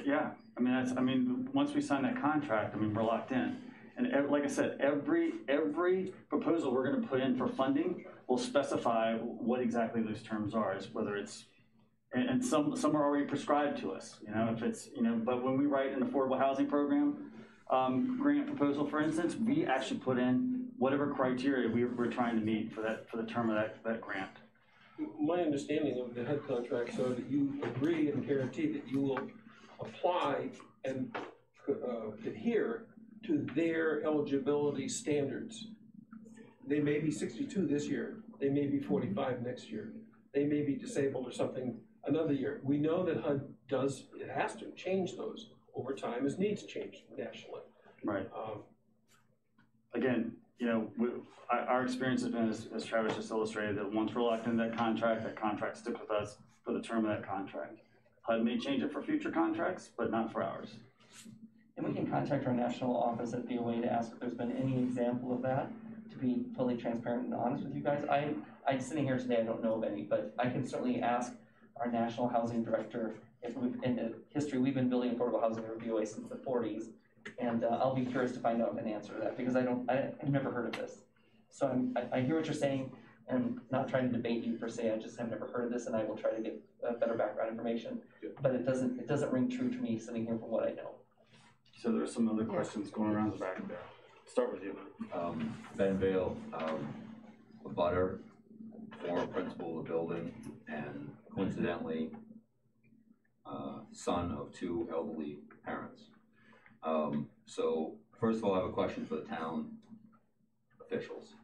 Yeah, I mean, once we sign that contract, we're locked in. And like I said, every proposal we're going to put in for funding will specify what exactly those terms are, whether it's, and some are already prescribed to us, if it's, but when we write an affordable housing program grant proposal, for instance, we actually put in whatever criteria we're trying to meet for the term of that grant. My understanding of the HUD contract, so that you agree and guarantee that you will apply and adhere to their eligibility standards. They may be 62 this year. They may be 45 next year. They may be disabled or something another year. We know that HUD it has to change those over time as needs change nationally. Right. Again, our experience has been, as Travis just illustrated, that once we're locked into that contract sticks with us for the term of that contract. HUD may change it for future contracts, but not for ours. And we can contact our national office at BOA to ask if there's been any example of that, to be fully transparent and honest with you guys. I'm sitting here today, I don't know of any, but I can certainly ask our national housing director if in the history, we've been building affordable housing for BOA since the 40s, and I'll be curious to find out an answer to that, because I've never heard of this. So I hear what you're saying, and not trying to debate you per se, I just have never heard of this, and I will try to get better background information, but it doesn't ring true to me sitting here from what I know. So there's some other questions going around the back there. Start with you. Ben Vale, a butter, former principal of the building, and coincidentally, son of 2 elderly parents. So first of all, I have a question for the town officials.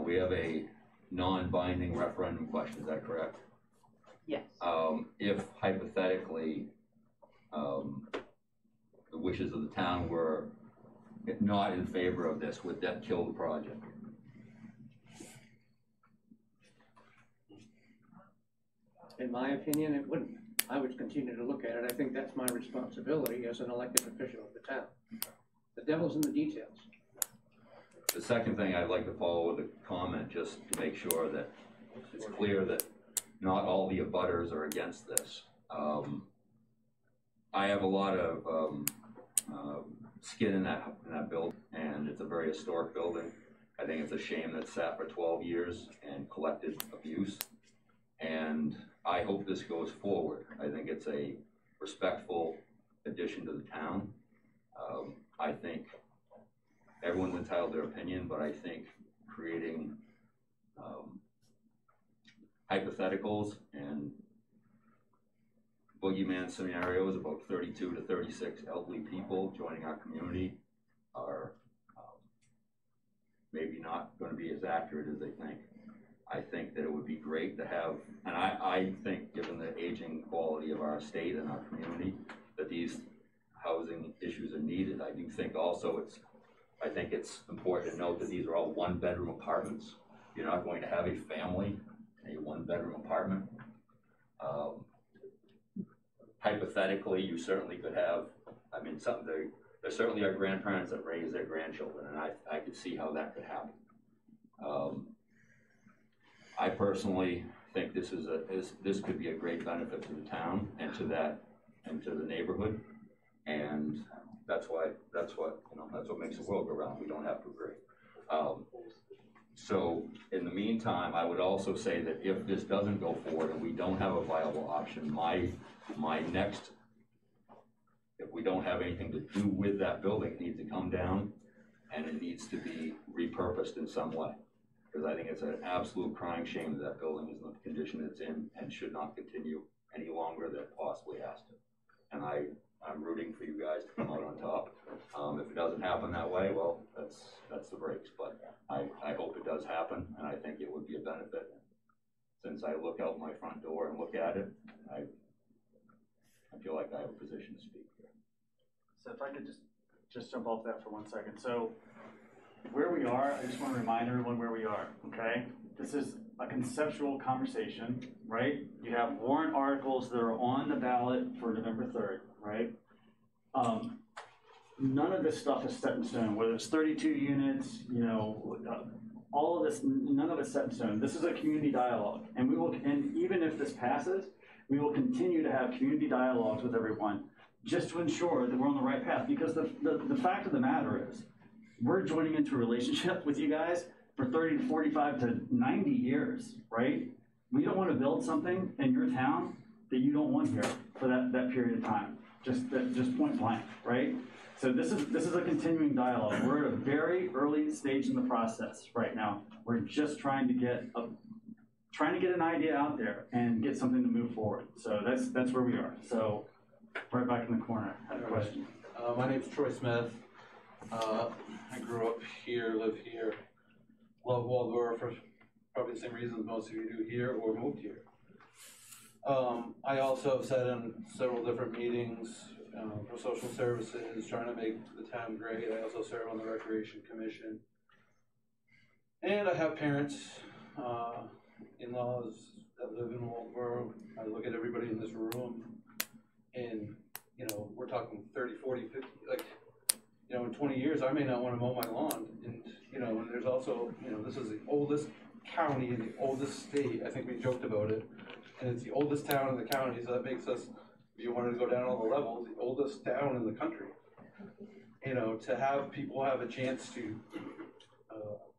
We have a non-binding referendum question, is that correct? Yes. If hypothetically, the wishes of the town were not in favor of this, would that kill the project? In my opinion, it wouldn't. I would continue to look at it. I think that's my responsibility as an elected official of the town. The devil's in the details. The second thing, I'd like to follow with a comment just to make sure that it's clear that not all the abutters are against this. I have a lot of skin in that building, and it's a very historic building. I think it's a shame that it sat for 12 years and collected abuse, and I hope this goes forward. I think it's a respectful addition to the town. I think everyone's entitled to their opinion, but I think creating hypotheticals and boogeyman scenarios about 32 to 36 elderly people joining our community are maybe not going to be as accurate as they think. I think that it would be great to have, and I think given the aging quality of our state and our community, that these housing issues are needed. I do think also I think it's important to note that these are all one-bedroom apartments. You're not going to have a family in a one-bedroom apartment. Hypothetically, you certainly could have, I mean, there certainly are grandparents that raise their grandchildren, and I could see how that could happen. I personally think this could be a great benefit to the town and to the neighborhood, and that's what makes the world go round. We don't have to agree. So in the meantime, I would also say that if this doesn't go forward and we don't have a viable option, if we don't have anything to do with that building, it needs to come down and it needs to be repurposed in some way. Because I think it's an absolute crying shame that building is in the condition it's in and should not continue any longer than it possibly has to. And I'm rooting for you guys to come out on top. If it doesn't happen that way, well, that's the breaks. But I hope it does happen, and I think it would be a benefit. Since I look out my front door and look at it, I feel like I have a position to speak here. So if I could just jump off that for 1 second. So where we are, I just want to remind everyone where we are, okay? This is a conceptual conversation, right? You have warrant articles that are on the ballot for November 3rd, right? None of this stuff is set in stone, whether it's 32 units, all of this, none of it's set in stone. This is a community dialogue, and and even if this passes, we will continue to have community dialogues with everyone just to ensure that we're on the right path. Because the fact of the matter is, we're joining into a relationship with you guys for 30 to 45 to 90 years, right? We don't want to build something in your town that you don't want here for that period of time. Just point blank, right? So this is a continuing dialogue. We're at a very early stage in the process right now. We're just trying to get an idea out there and get something to move forward. So that's where we are. So right back in the corner, I had a question. My name's Troy Smith. I grew up here, live here, love Waldorf for probably the same reasons most of you do here or moved here. I also have sat in several different meetings for social services, trying to make the town great. I also serve on the Recreation Commission. And I have parents, in-laws that live in Waldorf. I look at everybody in this room, and, we're talking 30, 40, 50, in 20 years, I may not want to mow my lawn. And, and there's also, this is the oldest county in the oldest state. I think we joked about it. And it's the oldest town in the county, so that makes us, if you wanted to go down all the levels, the oldest town in the country. To have people have a chance to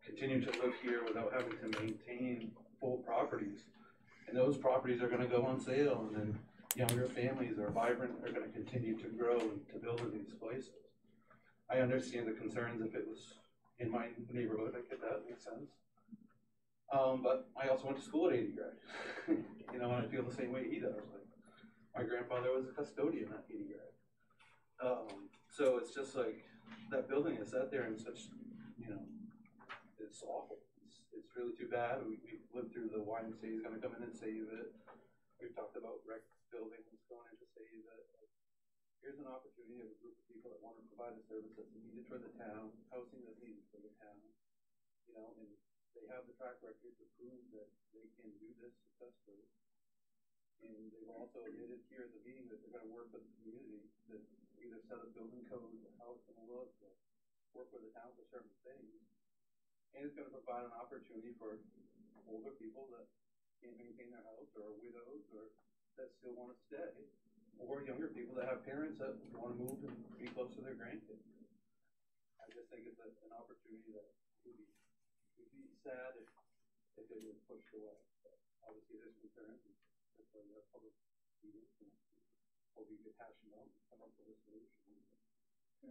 continue to live here without having to maintain full properties. And those properties are going to go on sale, and then younger families are vibrant, are going to continue to grow and to build in these places. I understand the concerns if it was in my neighborhood. I get that, makes sense. But I also went to school at 80 grad. And I feel the same way he does. Like, my grandfather was a custodian at 80 grad. So it's just like that building is sat there in such, it's awful. It's really too bad. We've lived through the YMCA is going to come in and save it. We've talked about rec buildings going in to save it. Here's an opportunity of a group of people that want to provide a service that's needed for the town, housing that's needed for the town, and they have the track record to prove that they can do this successfully. And they've also admitted here at the meeting that they're going to work with the community to either set up building codes or how it's going to look, or work with the town for certain things. And it's going to provide an opportunity for older people that can't maintain their house, or widows, or that still want to stay, or younger people that have parents that want to move and be close to their grandkids. I just think it's an opportunity that would be sad if it was pushed away. But obviously there's concerns, and that's why we have public meetings, and hope you get hash them out and come up with a solution.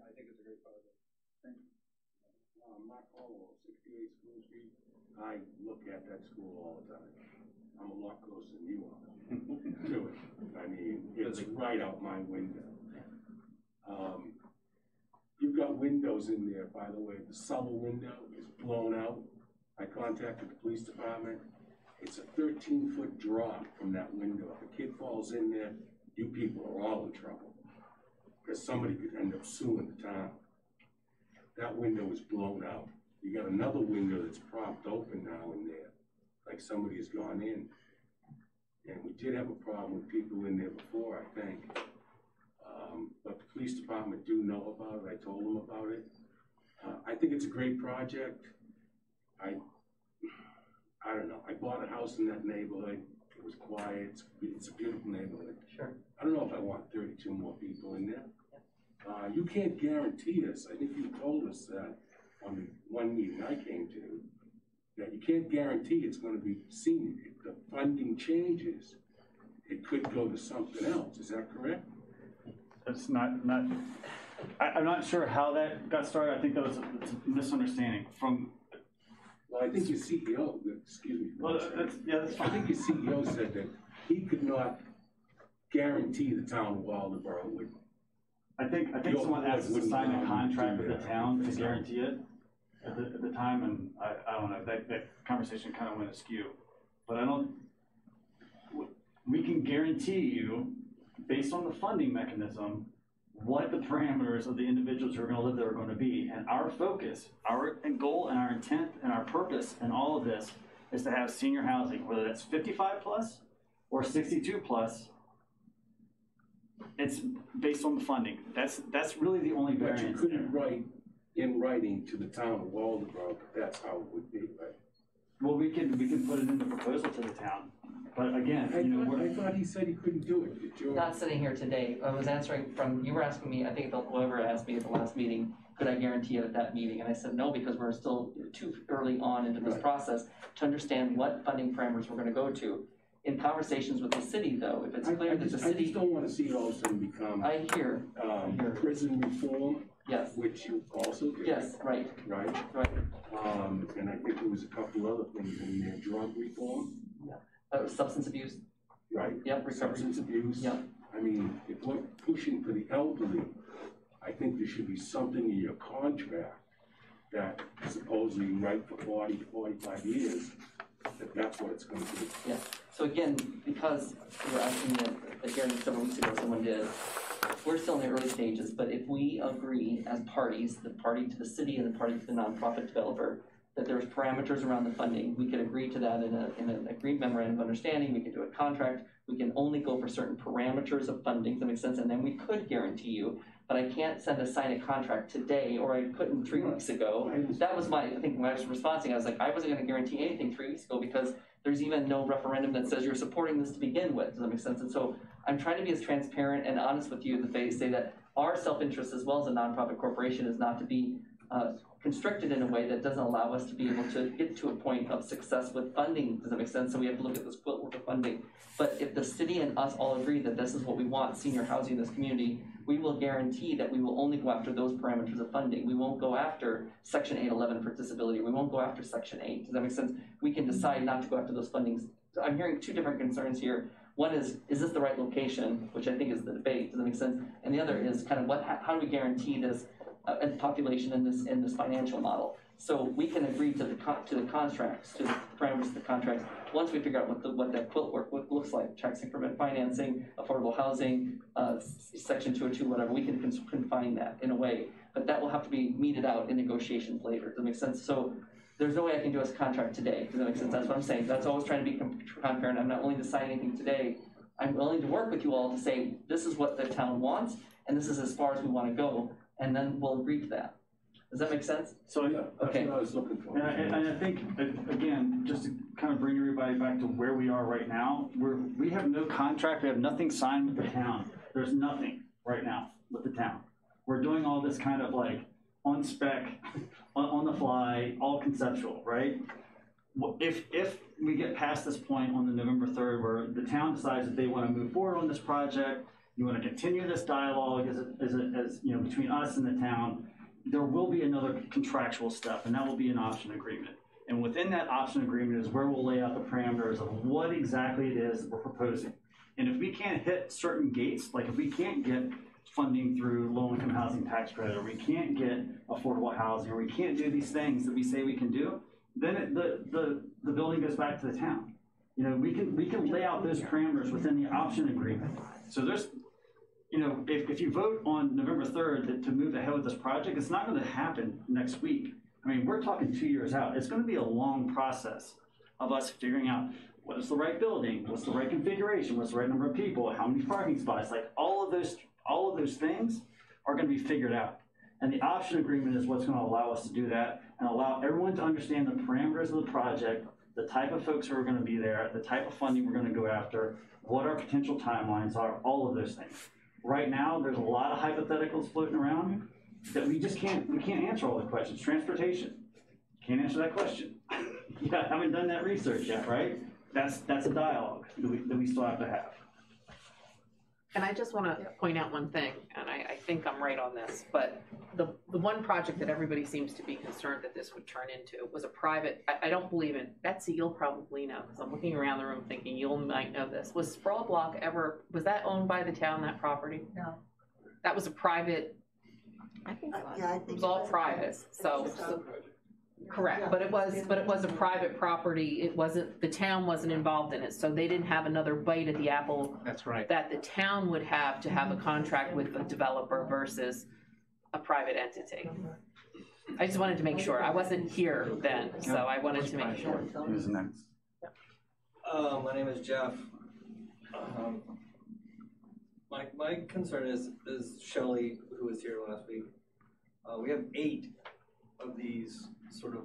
I think it's a great project. Thank you. Mark Hallwell, 68 School Street. I look at that school all the time. I'm a lot closer than you are to it. I mean, it's right out my window. You've got windows in there, by the way. The summer window is blown out. I contacted the police department. It's a 13-foot drop from that window. If a kid falls in there, you people are all in trouble. because somebody could end up suing the town. That window was blown out. You got another window that's propped open now in there, like somebody has gone in. And we did have a problem with people in there before, I think. But the police department do know about it. I told them about it. I think it's a great project. I don't know. I bought a house in that neighborhood. It was quiet. It's a beautiful neighborhood. Sure. I don't know if I want 32 more people in there. You can't guarantee us. I think you told us that on the one meeting I came to, that you can't guarantee it's going to be seen. If the funding changes, it could go to something else. Is that correct? It's not. I'm not sure how that got started. I think that was a misunderstanding from. Well, I think your CEO, excuse me. Well, that's fine. I think your CEO said that he could not guarantee the town of Waldeboro would. I think someone asked us to sign a contract with the town to guarantee it at the time, and I don't know, that conversation kind of went askew. But we can guarantee you, based on the funding mechanism, what the parameters of the individuals who are going to live there are going to be. And our focus, our goal and our intent and our purpose in all of this is to have senior housing, whether that's 55 plus or 62 plus. It's based on the funding. That's really the only variance. But you couldn't write in writing to the town of Waldeboro that that's how it would be, right? Well, we can put it in the proposal to the town. But again, I thought he said he couldn't do it. Did you? Not sitting here today. I was answering you were asking me, I think whoever asked me at the last meeting, could I guarantee it at that meeting? And I said no, because we're still too early on into this process to understand what funding parameters we're going to go to. In conversations with the city, though, if it's clear that the city... I just don't want to see it all of a sudden become... I hear. Prison reform. Yes. Which you also did. Yes, right. Right? And I think there was a couple other things in there. Drug reform. Yeah. Substance abuse. Right. Yep, recovery. Substance abuse. Yep. I mean, if we're pushing for the elderly, I think there should be something in your contract that supposedly right for 40 to 45 years, that's what it's going to be. Yeah. So again, because you were asking the hearing several weeks ago, someone did, we're still in the early stages, but if we agree as parties, the party to the city and the party to the nonprofit developer, that there's parameters around the funding, we could agree to that in an agreed memorandum of understanding, we could do a contract, we can only go for certain parameters of funding, does that make sense? And then we could guarantee you, but I can't sign a contract today, or I couldn't 3 weeks ago. That was I think when I was responding, I was like, I wasn't going to guarantee anything 3 weeks ago because there's even no referendum that says you're supporting this to begin with. Does that make sense? And so I'm trying to be as transparent and honest with you to say that our self-interest as well as a nonprofit corporation is not to be constricted in a way that doesn't allow us to be able to get to a point of success with funding. Does that make sense? So we have to look at this quilt work of funding. But if the city and us all agree that this is what we want, senior housing in this community, we will guarantee that we will only go after those parameters of funding. We won't go after Section 811 for disability. We won't go after Section 8. Does that make sense? We can decide not to go after those fundings. So I'm hearing two different concerns here. One is this the right location, which I think is the debate. Does that make sense? And the other is kind of how do we guarantee this population in this financial model? So we can agree to the contracts, to the parameters of the contracts, once we figure out what that quilt work looks like, tax increment financing, affordable housing, Section 202, whatever. We can confine that in a way, but that will have to be meted out in negotiations later. Does that make sense? So there's no way I can do a contract today. Does that make sense? That's what I'm saying. That's always trying to be transparent. I'm not willing to sign anything today. I'm willing to work with you all to say this is what the town wants, and this is as far as we want to go, and then we'll agree to that. Does that make sense? So yeah, that's what I was looking for. And I think, again, just to kind of bring everybody back to where we are right now, we have no contract, we have nothing signed with the town. There's nothing right now with the town. We're doing all this kind of like on spec, on the fly, all conceptual, right? If we get past this point on the November 3rd where the town decides that they want to move forward on this project, you want to continue this dialogue as you know, between us and the town, there will be another contractual step, and that will be an option agreement. And within that option agreement is where we'll lay out the parameters of what exactly it is we're proposing. And if we can't hit certain gates, like if we can't get funding through low-income housing tax credit, or we can't get affordable housing, or we can't do these things that we say we can do, then the building goes back to the town. You know, we can lay out those parameters within the option agreement. So you know, if you vote on November 3rd to move ahead with this project, it's not going to happen next week. I mean, we're talking 2 years out. It's going to be a long process of us figuring out what is the right building, what's the right configuration, what's the right number of people, how many parking spots, like all of those things are going to be figured out. And the option agreement is what's going to allow us to do that and allow everyone to understand the parameters of the project, the type of folks who are going to be there, the type of funding we're going to go after, what our potential timelines are, all of those things. Right now, there's a lot of hypotheticals floating around that we can't answer all the questions. Transportation, can't answer that question. You haven't done that research yet, right? That's a dialogue that we still have to have. And I just want to point out one thing, and I think I'm right on this, but the one project that everybody seems to be concerned that this would turn into was a private, I don't believe in, Betsy, you'll probably know, because I'm looking around the room thinking you might know this. Was Sprawl Block ever, was that owned by the town, that property? No. That was a private, I think so. Yeah, I think it was all private, so correct, but it was a private property. It wasn't, the town wasn't involved in it, so they didn't have another bite at the apple. That's right. That the town would have to have a contract with the developer versus a private entity. I just wanted to make sure. I wasn't here then, so I wanted to make sure. Who's next? My name is Jeff. My concern is Shelley, who was here last week. We have 8 of these sort of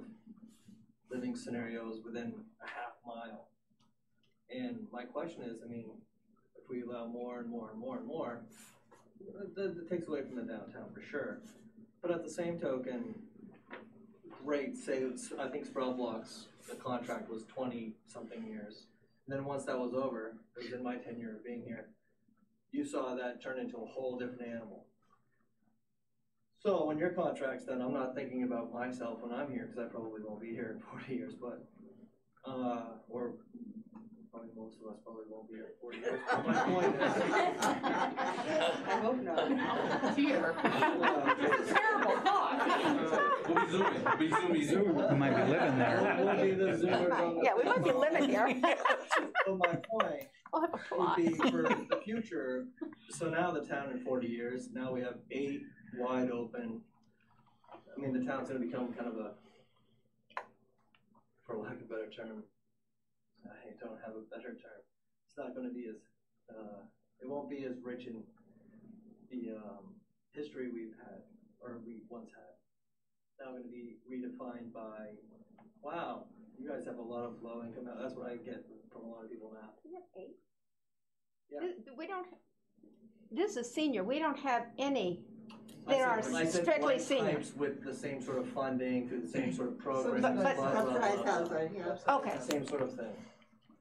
living scenarios within a half mile. And my question is, I mean, if we allow more and more and more and more, that takes away from the downtown for sure. But at the same token, great, say, I think Sproul Blocks, the contract was 20-something years. And then once that was over, it was in my tenure of being here, you saw that turn into a whole different animal. So when your contract's done, I'm not thinking about myself when I'm here, because I probably won't be here in 40 years, but, or probably most of us probably won't be here in 40 years. But my point is, I hope not. Here. It's a terrible thought. We'll be zooming. We'll be zooming. We might be living there. we'll be the Zoomers on the Yeah, we might be living here. So my point We'll have a would plot. be for the future, so now the town in 40 years, now we have 8 wide open. I mean, the town's gonna become kind of a, for lack of a better term, I don't have a better term. It's not gonna be as, it won't be as rich in the history we've had, or we once had. It's now gonna be redefined by, wow, you guys have a lot of low income, that's what I get from a lot of people now. We have 8. Yeah. We don't, this is senior, we don't have any that are I said strictly like senior. types with the same sort of funding, through the same sort of program. But- Okay. Same sort of thing.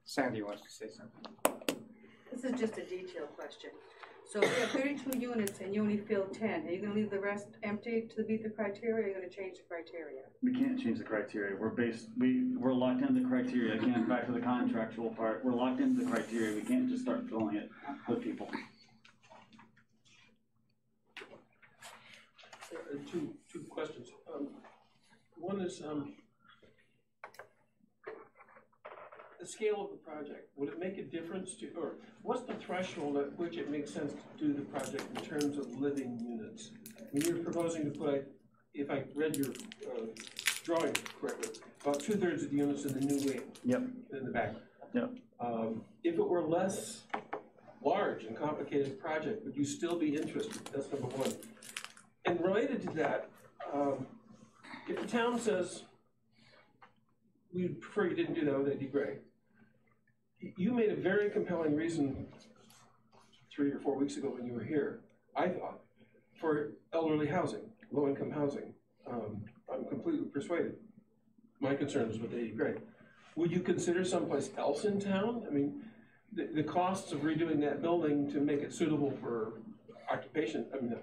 Sandy wants to say something. This is just a detail question. So if you have 32 units and you only fill 10, are you gonna leave the rest empty to meet the criteria, or are you gonna change the criteria? We can't change the criteria. We're locked into the criteria. Again, back to the contractual part. We're locked into the criteria. We can't just start filling it with people. Two questions. One is the scale of the project. Would it make a difference to, or what's the threshold at which it makes sense to do the project in terms of living units? I mean, you're proposing to put, if I read your drawing correctly, about 2/3 of the units in the new wing. Yep. In the back. Yep. If it were less large and complicated project, would you still be interested? That's number one. And related to that, if the town says, we'd prefer you didn't do that with Eddie Gray, you made a very compelling reason 3 or 4 weeks ago when you were here, I thought, for elderly housing, low-income housing. I'm completely persuaded. My concern is with Eddie Gray. Would you consider someplace else in town? I mean, the costs of redoing that building to make it suitable for occupation, I mean,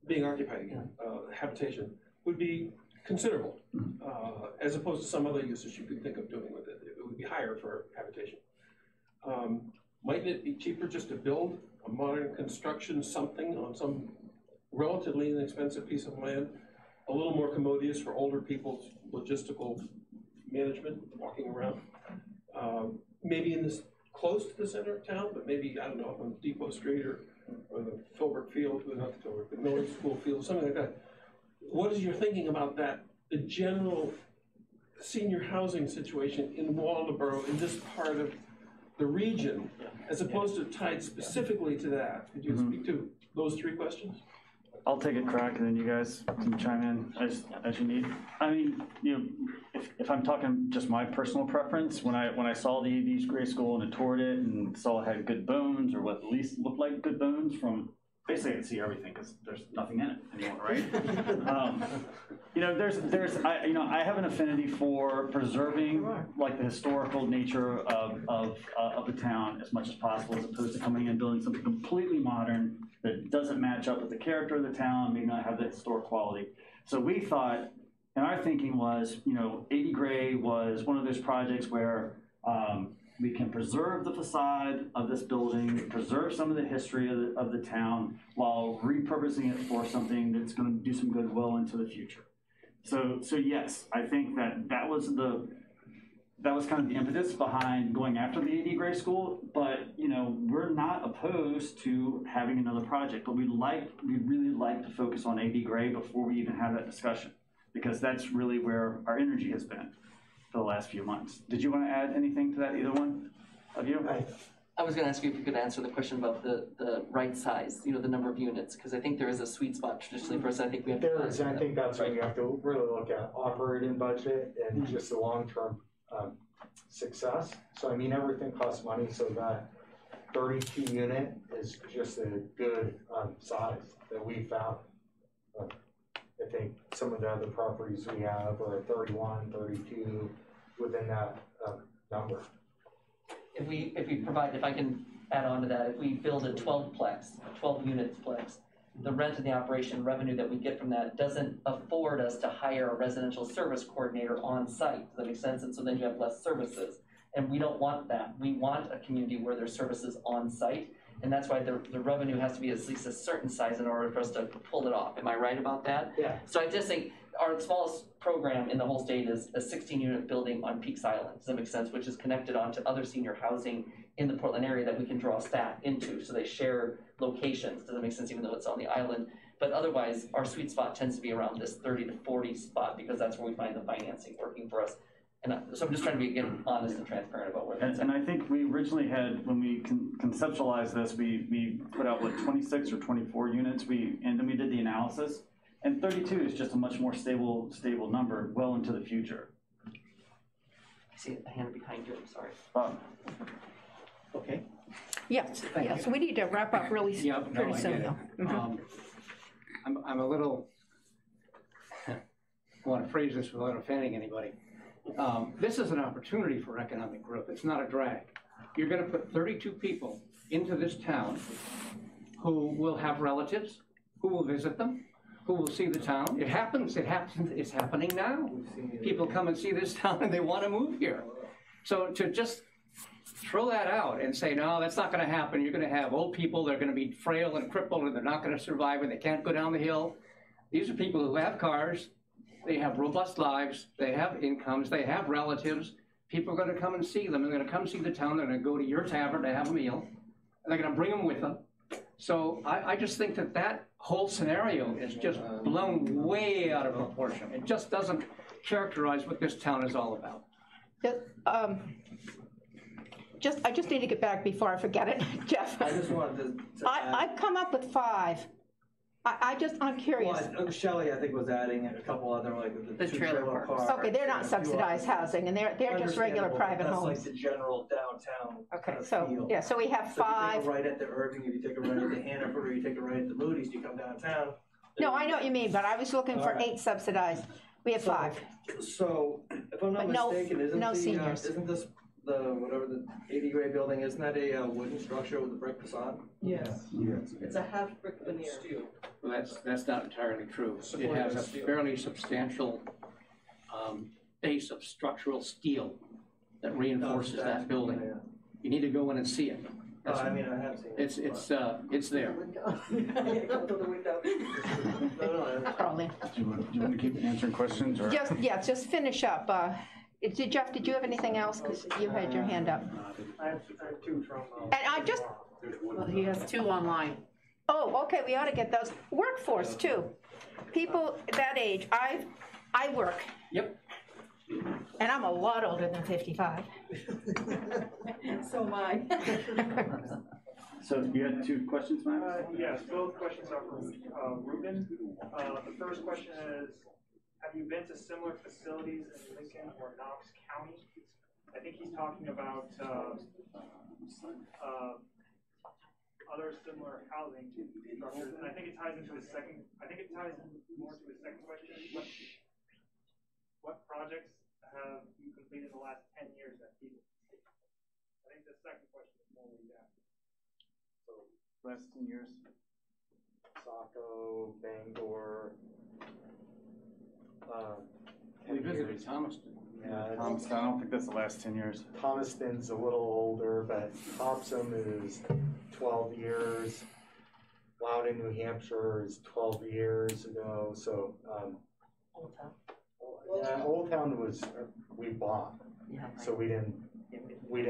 being occupied again, habitation, would be considerable, as opposed to some other uses you could think of doing with it. It would be higher for habitation. Mightn't it be cheaper just to build a modern construction something on some relatively inexpensive piece of land, a little more commodious for older people's logistical management, walking around, maybe in this close to the center of town, but maybe, I don't know, on Depot Street or the Philbrook Field, not the Philbrook, the Miller School Field, something like that. What is your thinking about that, the general senior housing situation in Waldoboro, in this part of the region, as opposed to tied specifically to that? Could you speak to those three questions? I'll take a crack, and then you guys can chime in as you need. I mean, you know, if I'm talking just my personal preference, when I saw the AD's Gray School and I toured it and saw it had good bones, or what at least looked like good bones, from basically I could see everything because there's nothing in it anymore, right? You know, I have an affinity for preserving like the historical nature of the town as much as possible, as opposed to coming in and building something completely modern that doesn't match up with the character of the town, may not have the historic quality. So we thought, and our thinking was, you know, 80 Gray was one of those projects where we can preserve the facade of this building, preserve some of the history of the town, while repurposing it for something that's going to do some good well into the future. So yes, I think that was kind of the impetus behind going after the AD Gray School. But you know, we're not opposed to having another project, but we'd really like to focus on AD Gray before we even have that discussion, because that's really where our energy has been for the last few months. Did you want to add anything to that, either one of you? I was going to ask you if you could answer the question about the right size, you know, the number of units, because I think there is a sweet spot traditionally for us. I think we have there is. I think that's what you have to really look at: operating budget and just the long-term success. So I mean, everything costs money, so that 32 unit is just a good size that we found. I think some of the other properties we have are 31, 32 within that number. If I can add on to that, if we build a 12 units plex, the rent and the operation revenue that we get from that doesn't afford us to hire a residential service coordinator on site. Does that make sense? And so then you have less services. And we don't want that. We want a community where there's services on site. And that's why the revenue has to be at least a certain size in order for us to pull it off. Am I right about that? Yeah. So I just think our smallest program in the whole state is a 16-unit building on Peaks Island. Does that make sense? Which is connected onto other senior housing in the Portland area that we can draw staff into. So they share locations. Does that make sense? Even though it's on the island. But otherwise, our sweet spot tends to be around this 30 to 40 spot, because that's where we find the financing working for us. And so I'm just trying to be, again, honest and transparent about where that's at. And I think we originally had, when we conceptualized this, we put out, 26 or 24 units, and then we did the analysis. And 32 is just a much more stable number well into the future. I see a hand behind you, I'm sorry. Okay. Yes, yes, we need to wrap up really pretty soon, though. Mm-hmm. I'm a little, I want to phrase this without offending anybody. This is an opportunity for economic growth. It's not a drag. You're going to put 32 people into this town who will have relatives, who will visit them, who will see the town. It's happening now. People come and see this town and they want to move here. So to just throw that out and say, no, that's not going to happen. You're going to have old people, they're going to be frail and crippled, and they're not going to survive, and they can't go down the hill. These are people who have cars. They have robust lives, they have incomes, they have relatives. People are going to come and see them. They're going to come see the town. They're going to go to your tavern to have a meal. And they're going to bring them with them. So I just think that whole scenario is just blown way out of proportion. It just doesn't characterize what this town is all about. I just need to get back before I forget it, Jeff. I just wanted to I've come up with 5. I'm curious. Well, Shelley, I think, was adding a couple other, like the trailer parks. Okay, they're not subsidized housing, and they're just regular private homes. That's like the general downtown. Okay, kind of so feel. yeah, so we have 5. If you take a right at the Irving, if you take a right at the Hannaford, or you take a right at the Moody's, you come downtown. No, I know what you mean, but I was looking for 8 subsidized. We have 5. So, if I'm not mistaken, isn't this whatever the 80 Gray building, isn't that a wooden structure with a brick facade? Yes. It's a half brick veneer. Steel. Well, that's not entirely true. It has a fairly substantial base of structural steel that reinforces that building. Yeah. You need to go in and see it. I mean, I have seen it. It's there. Come to the window. Do you want to keep answering questions? Or? Just finish up. Jeff, did you have anything else? Because you had your hand up. I have two from. And I just. Well, he has two online. Oh, okay, we ought to get those. Workforce, too. People that age. I work. Yep. And I'm a lot older than 55. So am I. So you had two questions, Max? Yes, both questions are from Ruben. The first question is, have you been to similar facilities in Lincoln or Knox County? I think he's talking about other similar housing structures, and I think it ties into his second. I think it ties more to his second question. What projects have you completed in the last 10 years that people? I think the second question is more like that. So last 10 years. Saco, Bangor. We visited Thomaston. Yeah, Thomaston. I don't think that's the last 10 years. Thomaston's a little older, but Topsom is 12 years. Loudon, New Hampshire is 12 years ago. So, Old Town. yeah, Old Town was we bought, Yeah, right. so we didn't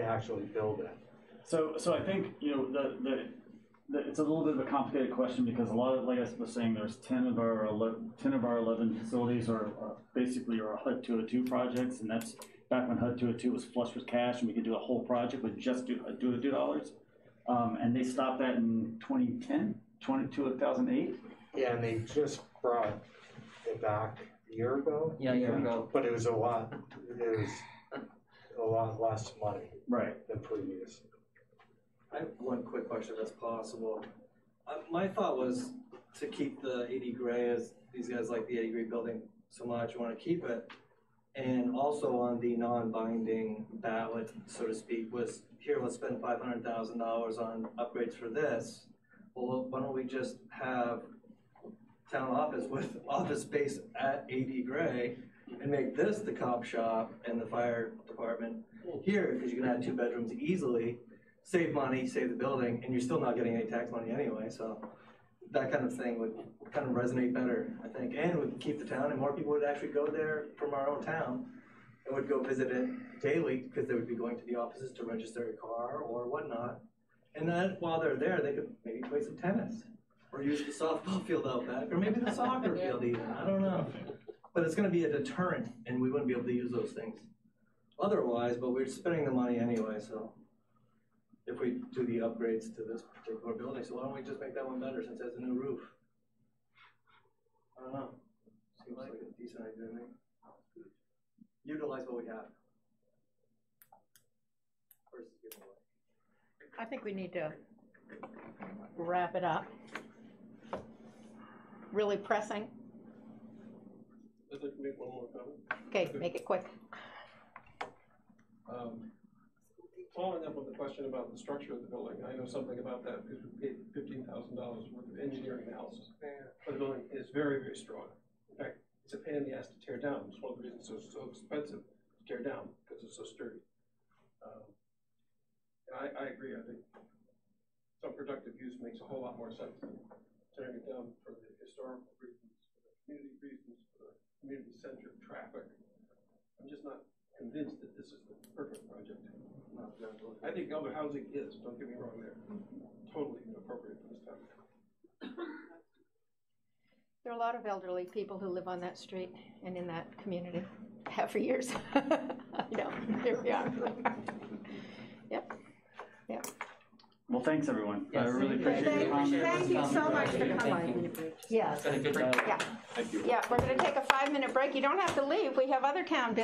actually build it. So I think it's a little bit of a complicated question because a lot of, like I was saying, there's 10 of our 11 facilities are basically our HUD 202 projects, and that's back when HUD 202 was flush with cash and we could do a whole project with just $202. And they stopped that in 2008. Yeah, and they just brought it back a year ago. Yeah, a year ago. But it was a lot less money, right, than previous. I have one quick question, if that's possible. My thought was to keep the 80 gray, as these guys like the 80 gray building so much, want to keep it. And also on the non-binding ballot, so to speak, was here, let's spend $500,000 on upgrades for this. Well, why don't we just have town office with office space at 80 gray and make this the cop shop and the fire department here, because you can add 2 bedrooms easily. Save money, save the building, and you're still not getting any tax money anyway, so that kind of thing would kind of resonate better, I think, and would keep the town, and more people would actually go there from our own town and would go visit it daily, because they would be going to the offices to register a car or whatnot. And then while they're there, they could maybe play some tennis, or use the softball field out back, or maybe the soccer field even, I don't know. But it's gonna be a deterrent, and we wouldn't be able to use those things otherwise, but we're spending the money anyway, so. If we do the upgrades to this particular building, so why don't we just make that one better since it has a new roof? I don't know. Seems like a decent idea to me. Utilize what we have. Versus giving away. I think we need to wrap it up. Really pressing. I'd like to make one more comment. Okay, make it quick. Following up on the question about the structure of the building, I know something about that because we paid $15,000 worth of engineering analysis. But the building is very, very strong. In fact, it's a pain in the ass to tear down. It's one of the reasons it's so expensive to tear down, because it's so sturdy. And I agree. I think some productive use makes a whole lot more sense than tearing it down for the historical reasons, for the community reasons, for the community-centered traffic. I'm just not convinced that this is the perfect project. I think elder housing is, don't get me wrong there, totally inappropriate for this time. There are a lot of elderly people who live on that street and in that community. Have for years. I know, here we are. Yep, yep. Well, thanks, everyone. Yes. I really appreciate your comments. Thank you so much for coming. Yes. It's been a good dialogue. Yeah. Thank you. Yeah, we're going to take a 5-minute break. You don't have to leave. We have other town business.